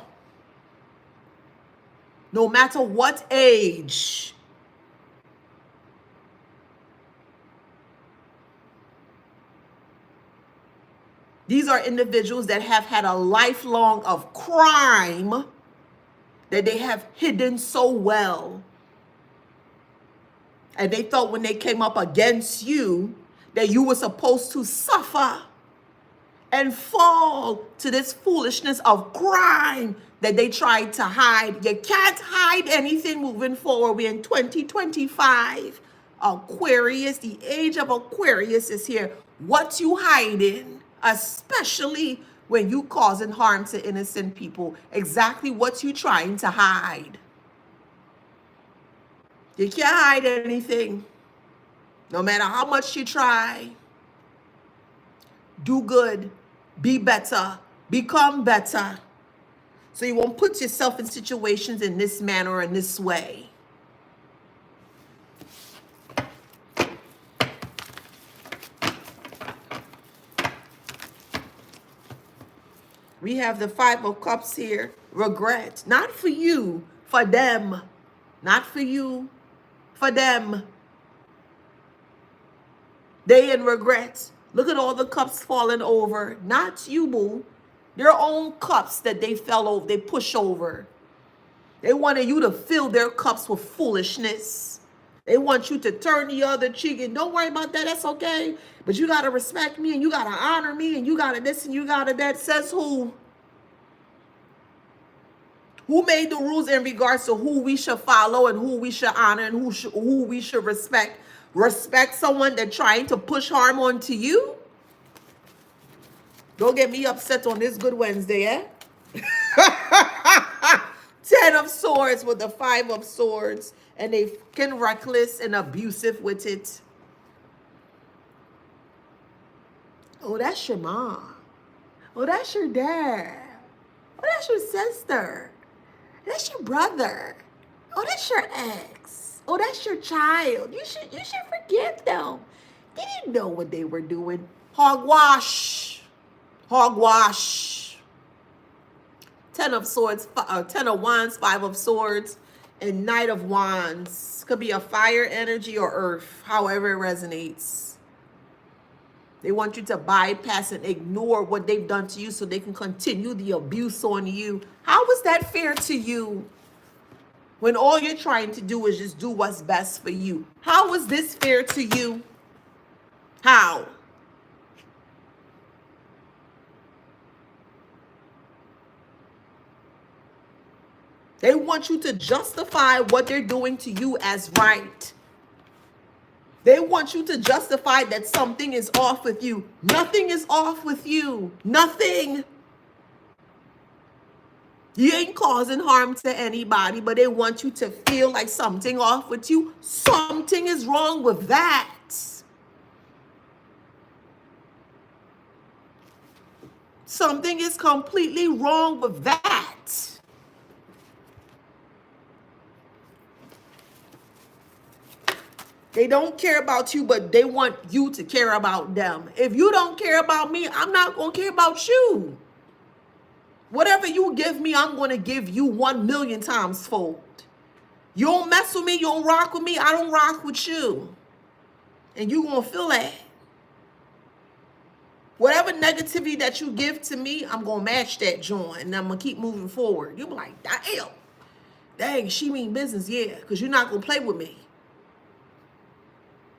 S1: No matter what age. These are individuals that have had a lifelong of crime that they have hidden so well. And they thought when they came up against you that you were supposed to suffer and fall to this foolishness of crime that they tried to hide. You can't hide anything moving forward. We're in 2025. Aquarius, the age of Aquarius is here. What you hiding? Especially when you causing harm to innocent people. Exactly what you trying to hide. You can't hide anything. No matter how much you try. Do good. Be better. Become better. So you won't put yourself in situations in this manner or in this way. We have the Five of Cups here. Regret. Not for you. For them. Not for you. For them. They in regret. Look at all the cups falling over. Not you, boo. Their own cups that they fell over. They push over. They wanted you to fill their cups with foolishness. They want you to turn the other cheek and don't worry about that. That's okay. But you got to respect me and you got to honor me and you got to this and you got to that. Says who? Who made the rules in regards to who we should follow and who we should honor and who we should respect? Respect someone that's trying to push harm onto you? Don't get me upset on this Good Wednesday, eh? 10 of Swords with the 5 of Swords. And they fucking reckless and abusive with it. Oh, that's your mom. Oh, that's your dad. Oh, that's your sister. That's your brother. Oh, that's your ex. Oh, that's your child. You should forgive them. They didn't know what they were doing. Hogwash. Hogwash. 10 of Swords, 10 of Wands, 5 of Swords, and Knight of Wands. Could be a fire energy or earth, however it resonates. They want you to bypass and ignore what they've done to you so they can continue the abuse on you. How is that fair to you when all you're trying to do is just do what's best for you? How is this fair to you? How? They want you to justify what they're doing to you as right. They want you to justify that something is off with you. Nothing is off with you. Nothing. You ain't causing harm to anybody, but they want you to feel like something off with you. Something is wrong with that. Something is completely wrong with that. They don't care about you, but they want you to care about them. If you don't care about me, I'm not going to care about you. Whatever you give me, I'm going to give you 1,000,000 times fold. You don't mess with me, you don't rock with me, I don't rock with you. And you're going to feel that. Whatever negativity that you give to me, I'm going to match that joint, and I'm going to keep moving forward. You'll be like, dang, she mean business, yeah, because you're not going to play with me.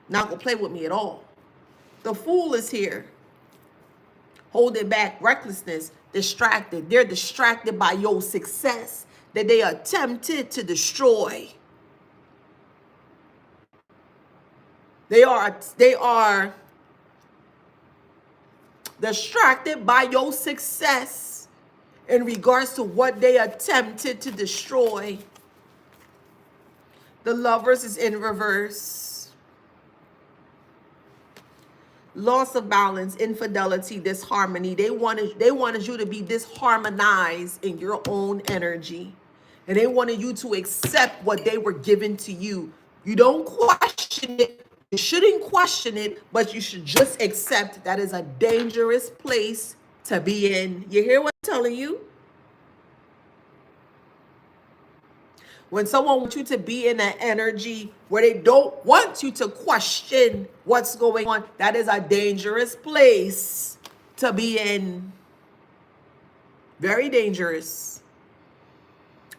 S1: Not going to play with me at all. The Fool is here. Holding back, recklessness, distracted. They're distracted by your success that they are tempted to destroy. They are distracted by your success in regards to what they attempted to destroy. The Lovers is in reverse. Loss of balance, infidelity, disharmony. They wanted you to be disharmonized in your own energy. And they wanted you to accept what they were given to you. You don't question it. You shouldn't question it, but you should just accept that is a dangerous place to be in. You hear what I'm telling you? When someone wants you to be in an energy where they don't want you to question what's going on, that is a dangerous place to be in. Very dangerous.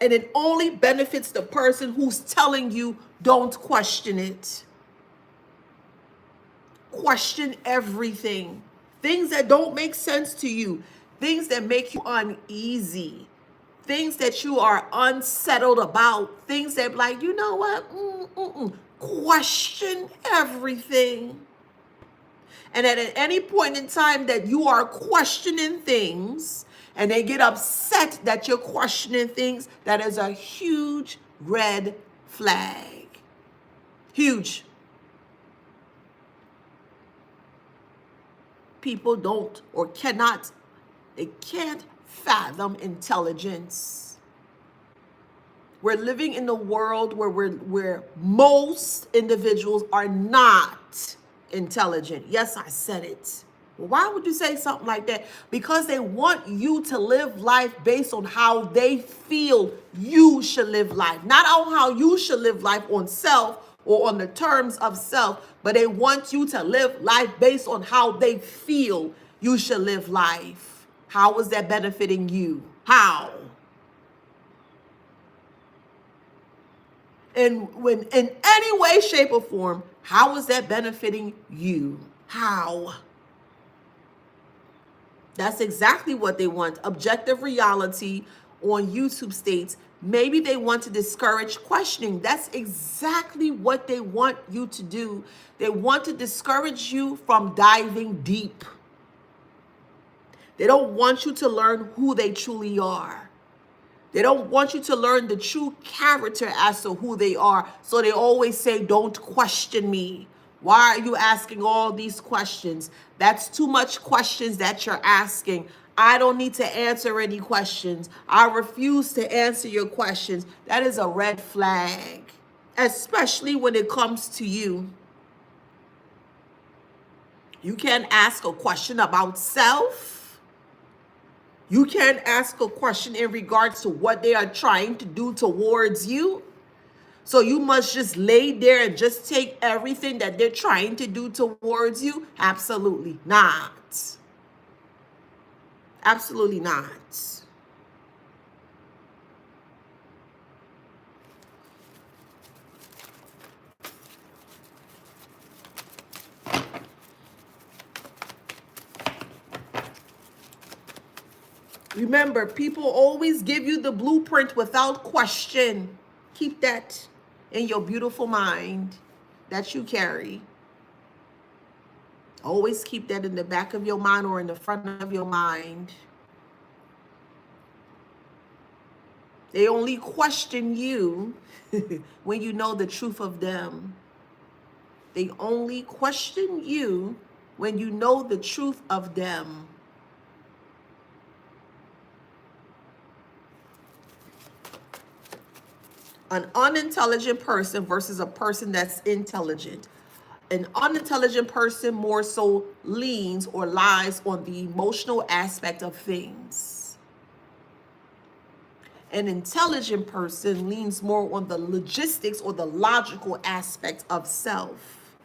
S1: And it only benefits the person who's telling you don't question it. Question everything. Things that don't make sense to you. Things that make you uneasy. Things that you are unsettled about. Things that, like, you know what? Question everything. And at any point in time that you are questioning things and they get upset that you're questioning things, that is a huge red flag. Huge. People don't or cannot, they can't fathom intelligence. We're living in a world where most individuals are not intelligent. Yes, I said it. Well, why would you say something like that? Because they want you to live life based on how they feel you should live life. Not on how you should live life on self or on the terms of self, but they want you to live life based on how they feel you should live life. How is that benefiting you? How? And when in any way, shape, or form, how is that benefiting you? How? That's exactly what they want. Objective reality on YouTube states maybe they want to discourage questioning. That's exactly what they want you to do. They want to discourage you from diving deep. They don't want you to learn who they truly are. They don't want you to learn the true character as to who they are. So they always say, don't question me. Why are you asking all these questions? That's too much questions that you're asking. I don't need to answer any questions. I refuse to answer your questions. That is a red flag, especially when it comes to you. You can't ask a question about self. You can't ask a question in regards to what they are trying to do towards you. So you must just lay there and just take everything that they're trying to do towards you? Absolutely not. Absolutely not. Remember, people always give you the blueprint without question. Keep that in your beautiful mind that you carry. Always keep that in the back of your mind or in the front of your mind. They only question you when you know the truth of them. They only question you when you know the truth of them. An unintelligent person versus a person that's intelligent. An unintelligent person more so leans or lies on the emotional aspect of things. An intelligent person leans more on the logistics or the logical aspect of self.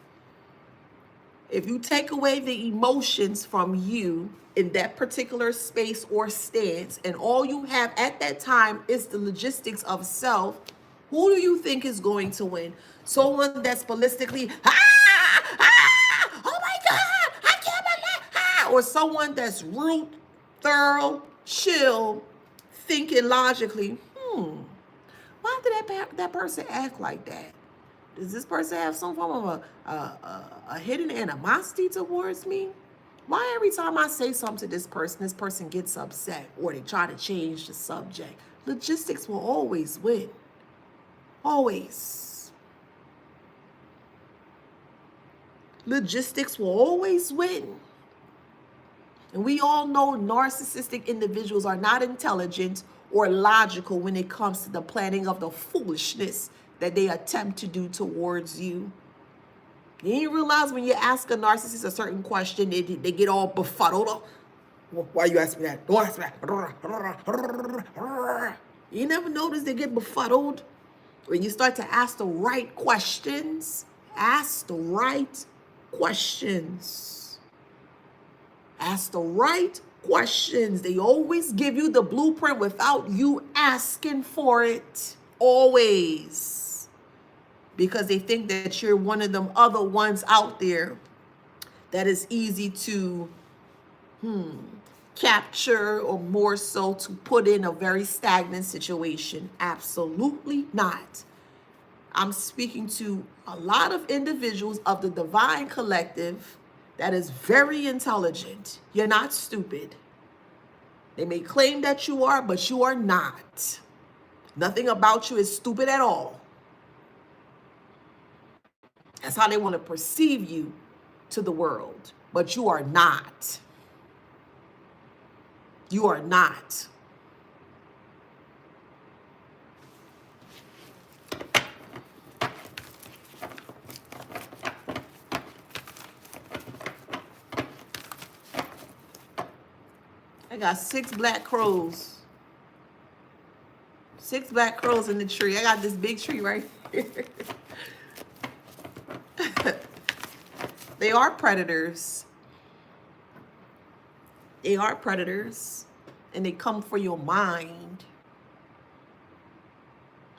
S1: If you take away the emotions from you in that particular space or stance, and all you have at that time is the logistics of self, who do you think is going to win? Someone that's ballistically, oh my God, I can't believe, or someone that's root, thorough, chill, thinking logically, why did that person act like that? Does this person have some form of a hidden animosity towards me? Why every time I say something to this person gets upset or they try to change the subject? Logistics will always win. Always. Logistics will always win. And we all know narcissistic individuals are not intelligent or logical when it comes to the planning of the foolishness that they attempt to do towards you. You realize when you ask a narcissist a certain question, they get all befuddled. Why you ask me that? Don't ask me that. You never notice they get befuddled when you start to ask the right questions. Ask the right questions. Ask the right questions. They always give you the blueprint without you asking for it. Always. Because they think that you're one of them other ones out there that is easy to capture, or more so to put in a very stagnant situation. Absolutely not. I'm speaking to a lot of individuals of the divine collective that is very intelligent. You're not stupid. They may claim that you are, but you are not. Nothing about you is stupid at all. That's how they want to perceive you to the world, but you are not. You are not. I got 6 black crows. 6 black crows in the tree. I got this big tree right here. They are predators. They are predators. And they come for your mind.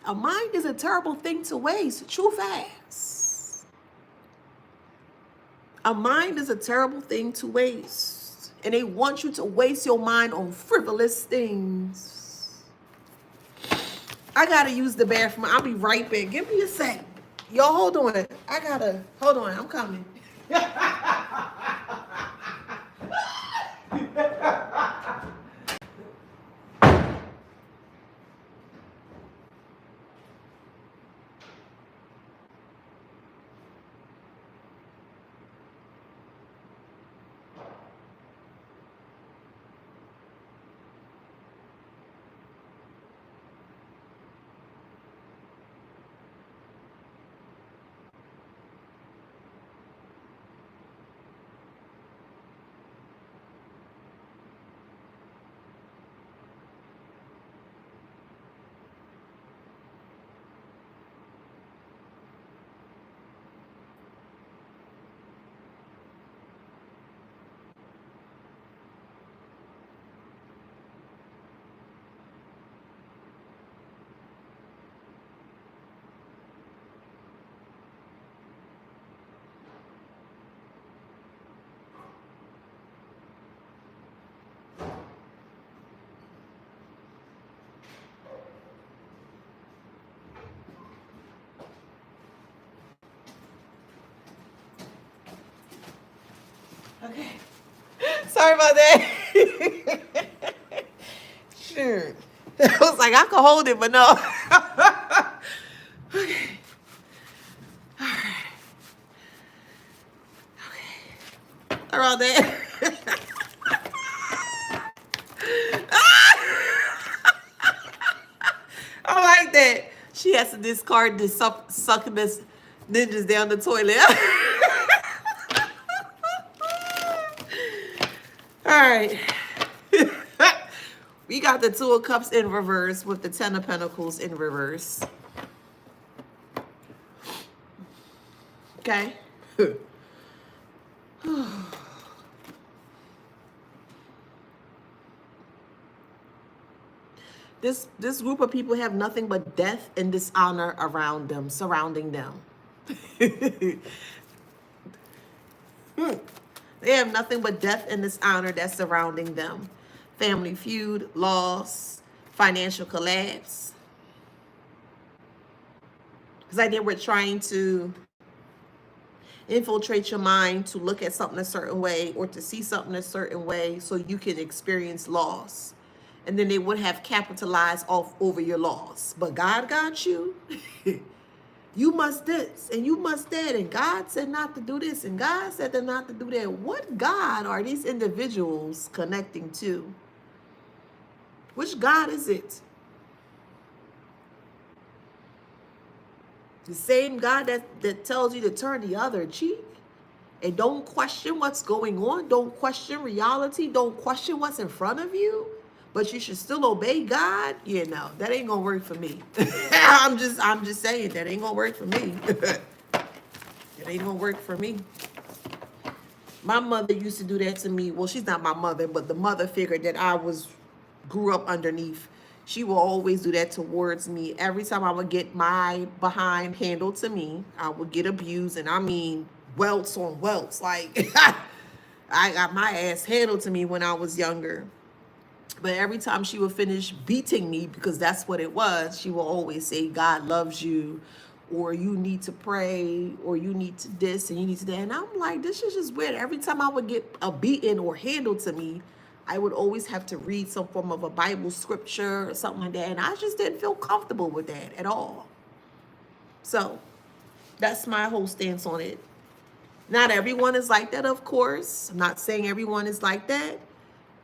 S1: A mind is a terrible thing to waste. True facts. A mind is a terrible thing to waste. And they want you to waste your mind on frivolous things. I gotta use the bathroom. I'll be right back. Give me a sec. Y'all hold on. Hold on. I'm coming. Okay. Sorry about that. Sure. I was like, I could hold it, but no. Okay. All right. Okay. Around there. I like that. She has to discard this succubus ninjas down the toilet. All right. We got the Two of Cups in reverse with the Ten of Pentacles in reverse. Okay. This group of people have nothing but death and dishonor around them, surrounding them. They have nothing but death and dishonor that's surrounding them. Family feud, loss, financial collapse. It's like they were trying to infiltrate your mind to look at something a certain way or to see something a certain way so you can experience loss. And then they would have capitalized off over your loss. But God got you. You must this and you must that. And God said not to do this. And God said not to do that. What God are these individuals connecting to? Which God is it? The same God that tells you to turn the other cheek and don't question what's going on. Don't question reality. Don't question what's in front of you. But you should still obey God. Yeah, no, that ain't gonna work for me. I'm just saying that ain't gonna work for me. It ain't gonna work for me. My mother used to do that to me. Well, she's not my mother, but the mother figure that grew up underneath. She will always do that towards me. Every time I would get my behind handled to me, I would get abused, and I mean welts on welts. Like I got my ass handled to me when I was younger. But every time she would finish beating me, because that's what it was, she will always say, God loves you, or you need to pray, or you need to this, and you need to that. And I'm like, this is just weird. Every time I would get a beating or handled to me, I would always have to read some form of a Bible scripture or something like that. And I just didn't feel comfortable with that at all. So that's my whole stance on it. Not everyone is like that, of course. I'm not saying everyone is like that.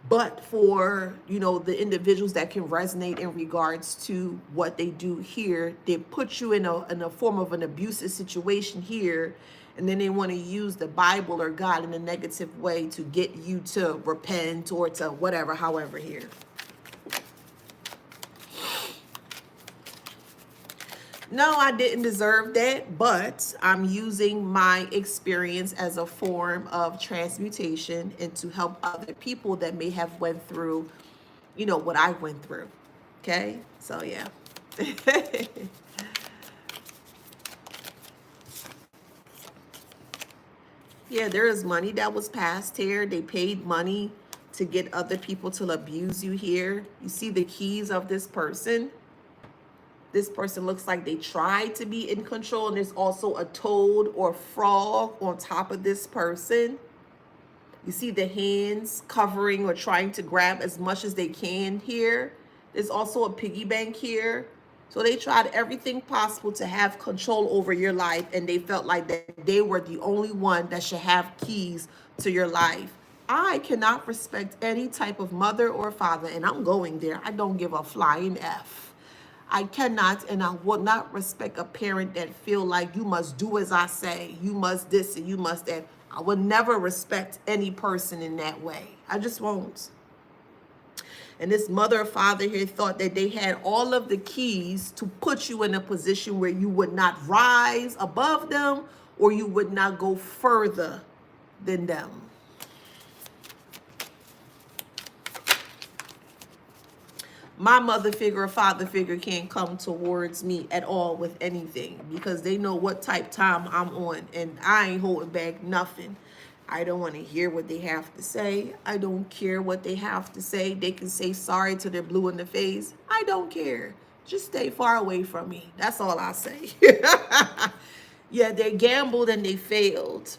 S1: But for, the individuals that can resonate in regards to what they do here, they put you in a form of an abusive situation here, and then they want to use the Bible or God in a negative way to get you to repent or to whatever, however here. No, I didn't deserve that, but I'm using my experience as a form of transmutation and to help other people that may have went through, what I went through. Okay? So, yeah. Yeah, there is money that was passed here. They paid money to get other people to abuse you here. You see the keys of this person. This person looks like they tried to be in control, and there's also a toad or frog on top of this person. You see the hands covering or trying to grab as much as they can here. There's also a piggy bank here. So they tried everything possible to have control over your life, and they felt like that they were the only one that should have keys to your life. I cannot respect any type of mother or father, and I'm going there. I don't give a flying F. I cannot and I will not respect a parent that feel like you must do as I say, you must this and you must that. I would never respect any person in that way. I just won't. And this mother or father here thought that they had all of the keys to put you in a position where you would not rise above them or you would not go further than them. My mother figure or father figure can't come towards me at all with anything because they know what type time I'm on, and I ain't holding back nothing. I don't want to hear what they have to say. I don't care what they have to say. They can say sorry till they're blue in the face. I don't care. Just stay far away from me. That's all I say. Yeah, they gambled and they failed.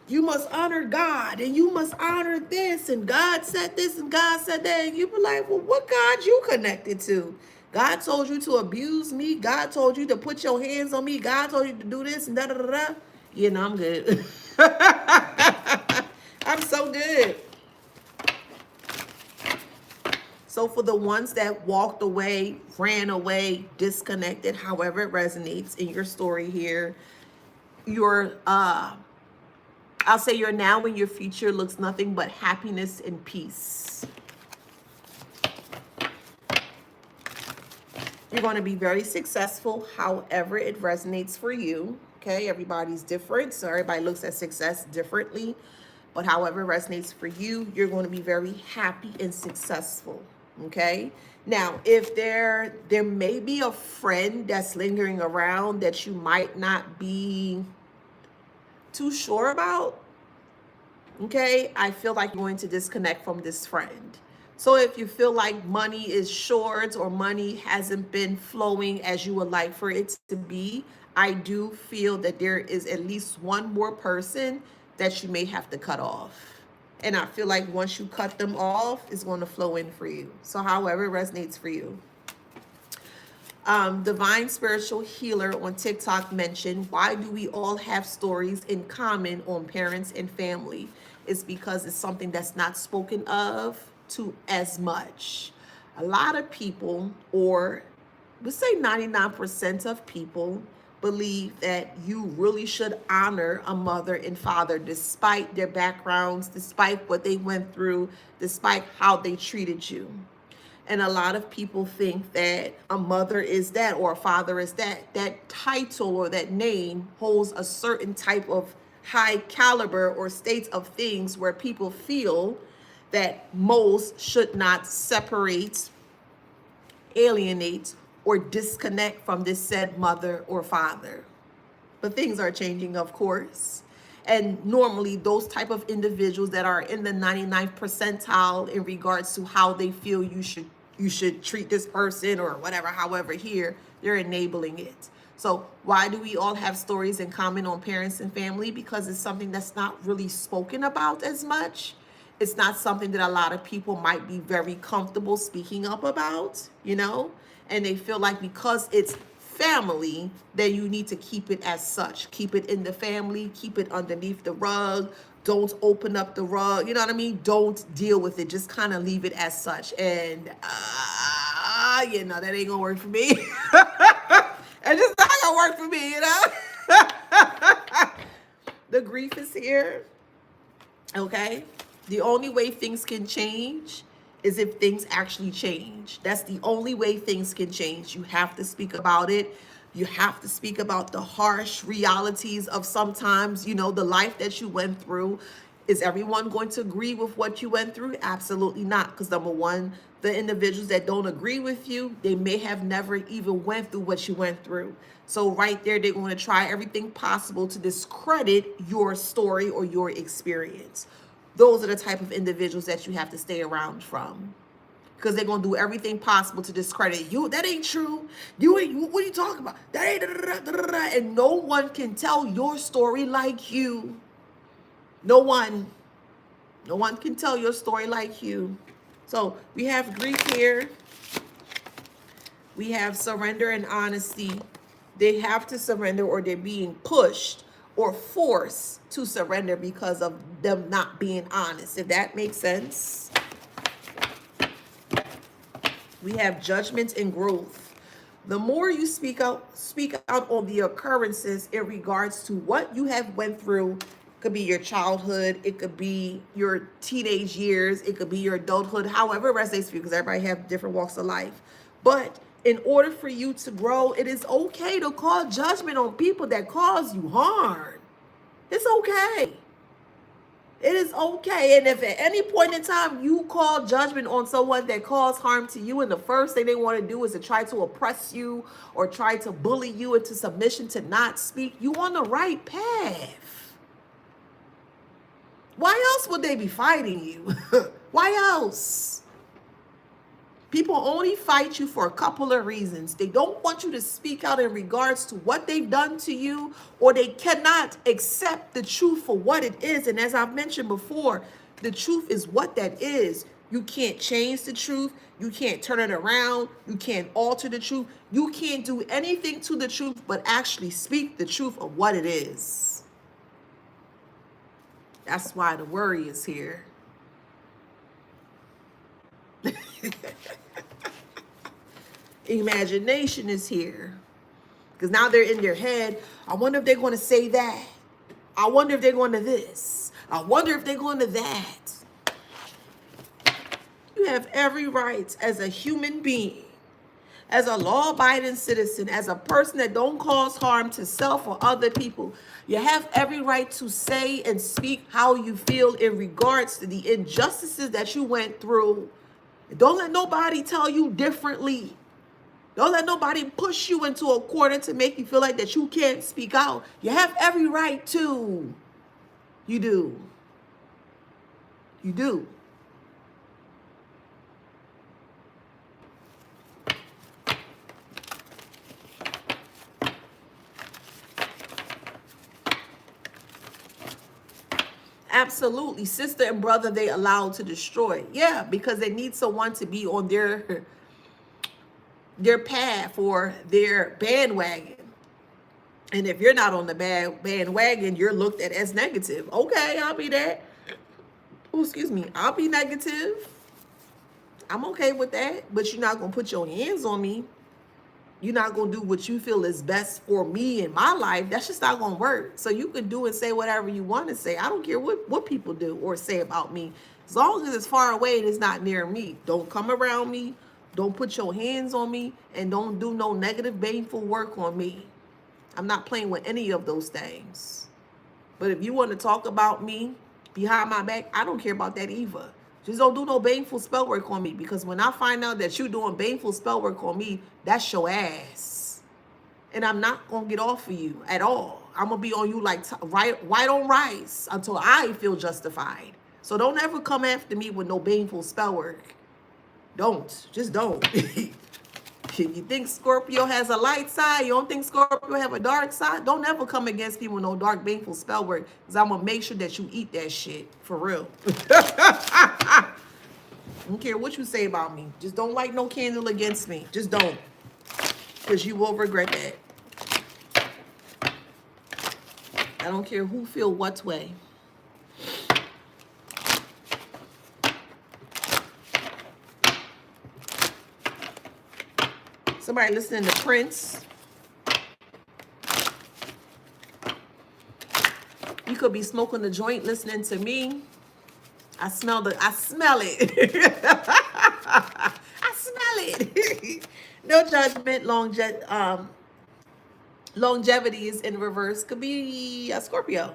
S1: you must honor God and you must honor this and God said this and God said that. And you be like, well, what God you connected to? God told you to abuse me. God told you to put your hands on me. God told you to do this and da da da da. Yeah, no, I'm good. I'm so good. So for the ones that walked away, ran away, disconnected, however it resonates in your story here, your I'll say your now and your future looks nothing but happiness and peace. You're going to be very successful, however it resonates for you. Okay, everybody's different, so everybody looks at success differently. But however it resonates for you, you're going to be very happy and successful. Okay. Now, if there may be a friend that's lingering around that you might not be too sure about, okay, I feel like you're going to disconnect from this friend. So if you feel like money is short or money hasn't been flowing as you would like for it to be, I do feel that there is at least one more person that you may have to cut off. And I feel like once you cut them off, it's going to flow in for you. So however it resonates for you. Divine Spiritual Healer on TikTok mentioned, why do we all have stories in common on parents and family? It's because it's something that's not spoken of to as much. A lot of people, or let's say 99% of people, believe that you really should honor a mother and father despite their backgrounds, despite what they went through, despite how they treated you. And a lot of people think that a mother is that or a father is that. That title or that name holds a certain type of high caliber or state of things where people feel that most should not separate, alienate, or disconnect from this said mother or father. But things are changing, of course. And normally those type of individuals that are in the 99th percentile in regards to how they feel you should treat this person or whatever, however here, they're enabling it. So why do we all have stories in common on parents and family? Because it's something that's not really spoken about as much. It's not something that a lot of people might be very comfortable speaking up about, you know? And they feel like because it's family, that you need to keep it as such. Keep it in the family, keep it underneath the rug. Don't open up the rug. You know what I mean? Don't deal with it. Just kind of leave it as such. And, you know, that ain't gonna work for me. It's just not gonna work for me, you know? The grief is here, okay? The only way things can change is if things actually change. That's the only way things can change. You have to speak about it. You have to speak about the harsh realities of sometimes, you know, the life that you went through. Is everyone going to agree with what you went through? Absolutely not. Because number one, the individuals that don't agree with you, they may have never even went through what you went through. So right there, they're going to try everything possible to discredit your story or your experience. Those are the type of individuals that you have to stay around from, because they're going to do everything possible to discredit you. That ain't true. You ain't, what are you talking about? That ain't, and no one can tell your story like you. No one can tell your story like you. So we have grief here. We have surrender and honesty. They have to surrender, or they're being pushed or forced to surrender because of them not being honest, if that makes sense. We have judgment and growth. The more you speak out on the occurrences in regards to what you have went through, could be your childhood, it could be your teenage years, it could be your adulthood, however it resonates for you, because everybody have different walks of life. But in order for you to grow, it is okay to call judgment on people that cause you harm. It's okay. It is okay. And if at any point in time you call judgment on someone that caused harm to you, and the first thing they want to do is to try to oppress you or try to bully you into submission to not speak, you on the right path. Why else would they be fighting you? Why else? People only fight you for a couple of reasons. They don't want you to speak out in regards to what they've done to you, or they cannot accept the truth for what it is. And as I've mentioned before, the truth is what that is. You can't change the truth. You can't turn it around. You can't alter the truth. You can't do anything to the truth but actually speak the truth of what it is. That's why the worry is here. Imagination is here. Because now they're in their head. I wonder if they're going to say that. I wonder if they're going to this. I wonder if they're going to that. You have every right as a human being, as a law-abiding citizen, as a person that don't cause harm to self or other people. You have every right to say and speak how you feel in regards to the injustices that you went through. Don't let nobody tell you differently. Don't let nobody push you into a corner to make you feel like that you can't speak out. You have every right to. You do. You do. Absolutely. Sister and brother, they allowed to destroy. Yeah, because they need someone to be on their path or their bandwagon. And if you're not on the bandwagon, you're looked at as negative. Okay, I'll be that. Oh, excuse me. I'll be negative. I'm okay with that. But you're not going to put your hands on me. You're not going to do what you feel is best for me in my life. That's just not going to work. So you can do and say whatever you want to say. I don't care what people do or say about me. As long as it's far away and it's not near me. Don't come around me. Don't put your hands on me. And don't do no negative, baneful work on me. I'm not playing with any of those things. But if you want to talk about me behind my back, I don't care about that either. Just don't do no baneful spell work on me, because when I find out that you're doing baneful spell work on me, that's your ass. And I'm not going to get off of you at all. I'm going to be on you like white on rice until I feel justified. So don't ever come after me with no baneful spell work. Don't. Just don't. You think Scorpio has a light side? You don't think Scorpio have a dark side? Don't ever come against me with no dark, baneful spell work, because I'm going to make sure that you eat that shit. For real. I don't care what you say about me. Just don't light no candle against me. Just don't. Because you will regret that. I don't care who feel what way. Somebody listening to Prince. You could be smoking the joint listening to me. I smell it. I smell it. No judgment. Longevity is in reverse. Could be a Scorpio.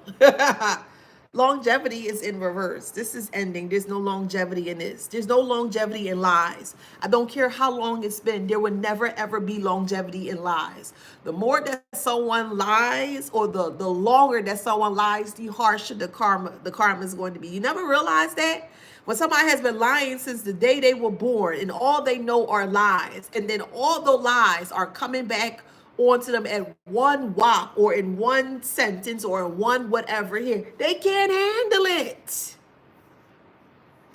S1: Longevity is in reverse. This is ending. There's no longevity in this. There's no longevity in lies. I don't care how long it's been. There will never, ever be longevity in lies. The more that someone lies, or the longer that someone lies, the harsher the karma is going to be. You never realize that? When somebody has been lying since the day they were born, and all they know are lies, and then all the lies are coming back onto them at one whop, or in one sentence, or in one whatever here. They can't handle it.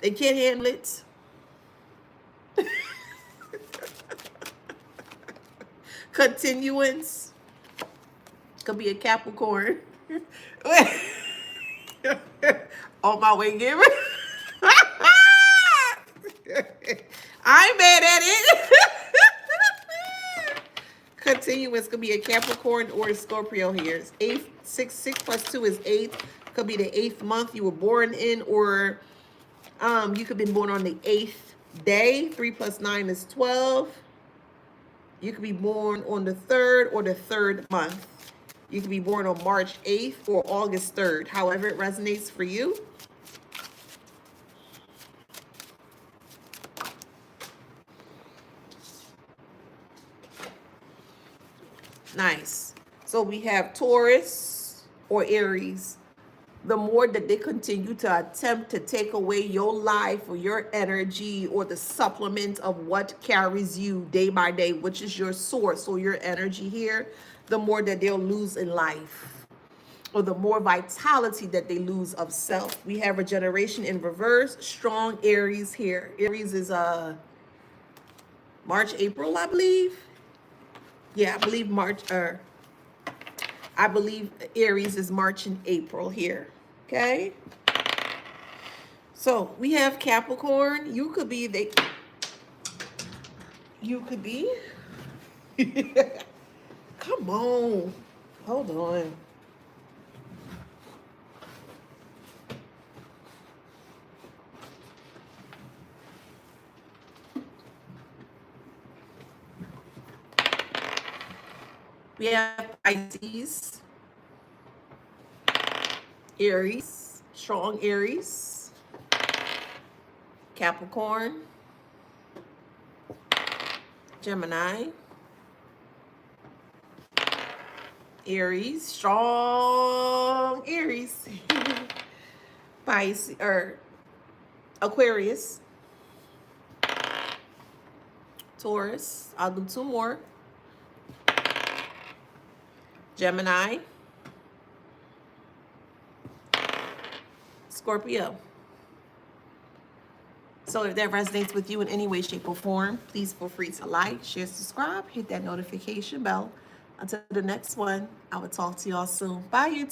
S1: They can't handle it. Continuance. Could be a Capricorn. On my way, give it. I ain't mad at it. Continuous could be a Capricorn or a Scorpio here. It's 8, 6 plus 2 is 8. Could be the 8th month you were born in, or you could be born on the 8th day. 3 plus 9 is 12. You could be born on the 3rd or the 3rd month. You could be born on March 8th or August 3rd. However it resonates for you. Nice. So we have Taurus or Aries, the more that they continue to attempt to take away your life or your energy or the supplement of what carries you day by day, which is your source or your energy here, the more that they'll lose in life, or the more vitality that they lose of self. We have regeneration in reverse, strong Aries here. Aries is March, April, I believe. Yeah, I believe I believe Aries is March and April here. Okay. So we have Capricorn. You could be come on. Hold on. We have Pisces, Aries, strong Aries, Capricorn, Gemini, Aries, strong Aries, Pisces, or Aquarius, Taurus. I'll do two more. Gemini, Scorpio. So if that resonates with you in any way, shape, or form, please feel free to like, share, subscribe, hit that notification bell. Until the next one, I will talk to y'all soon. Bye, YouTube.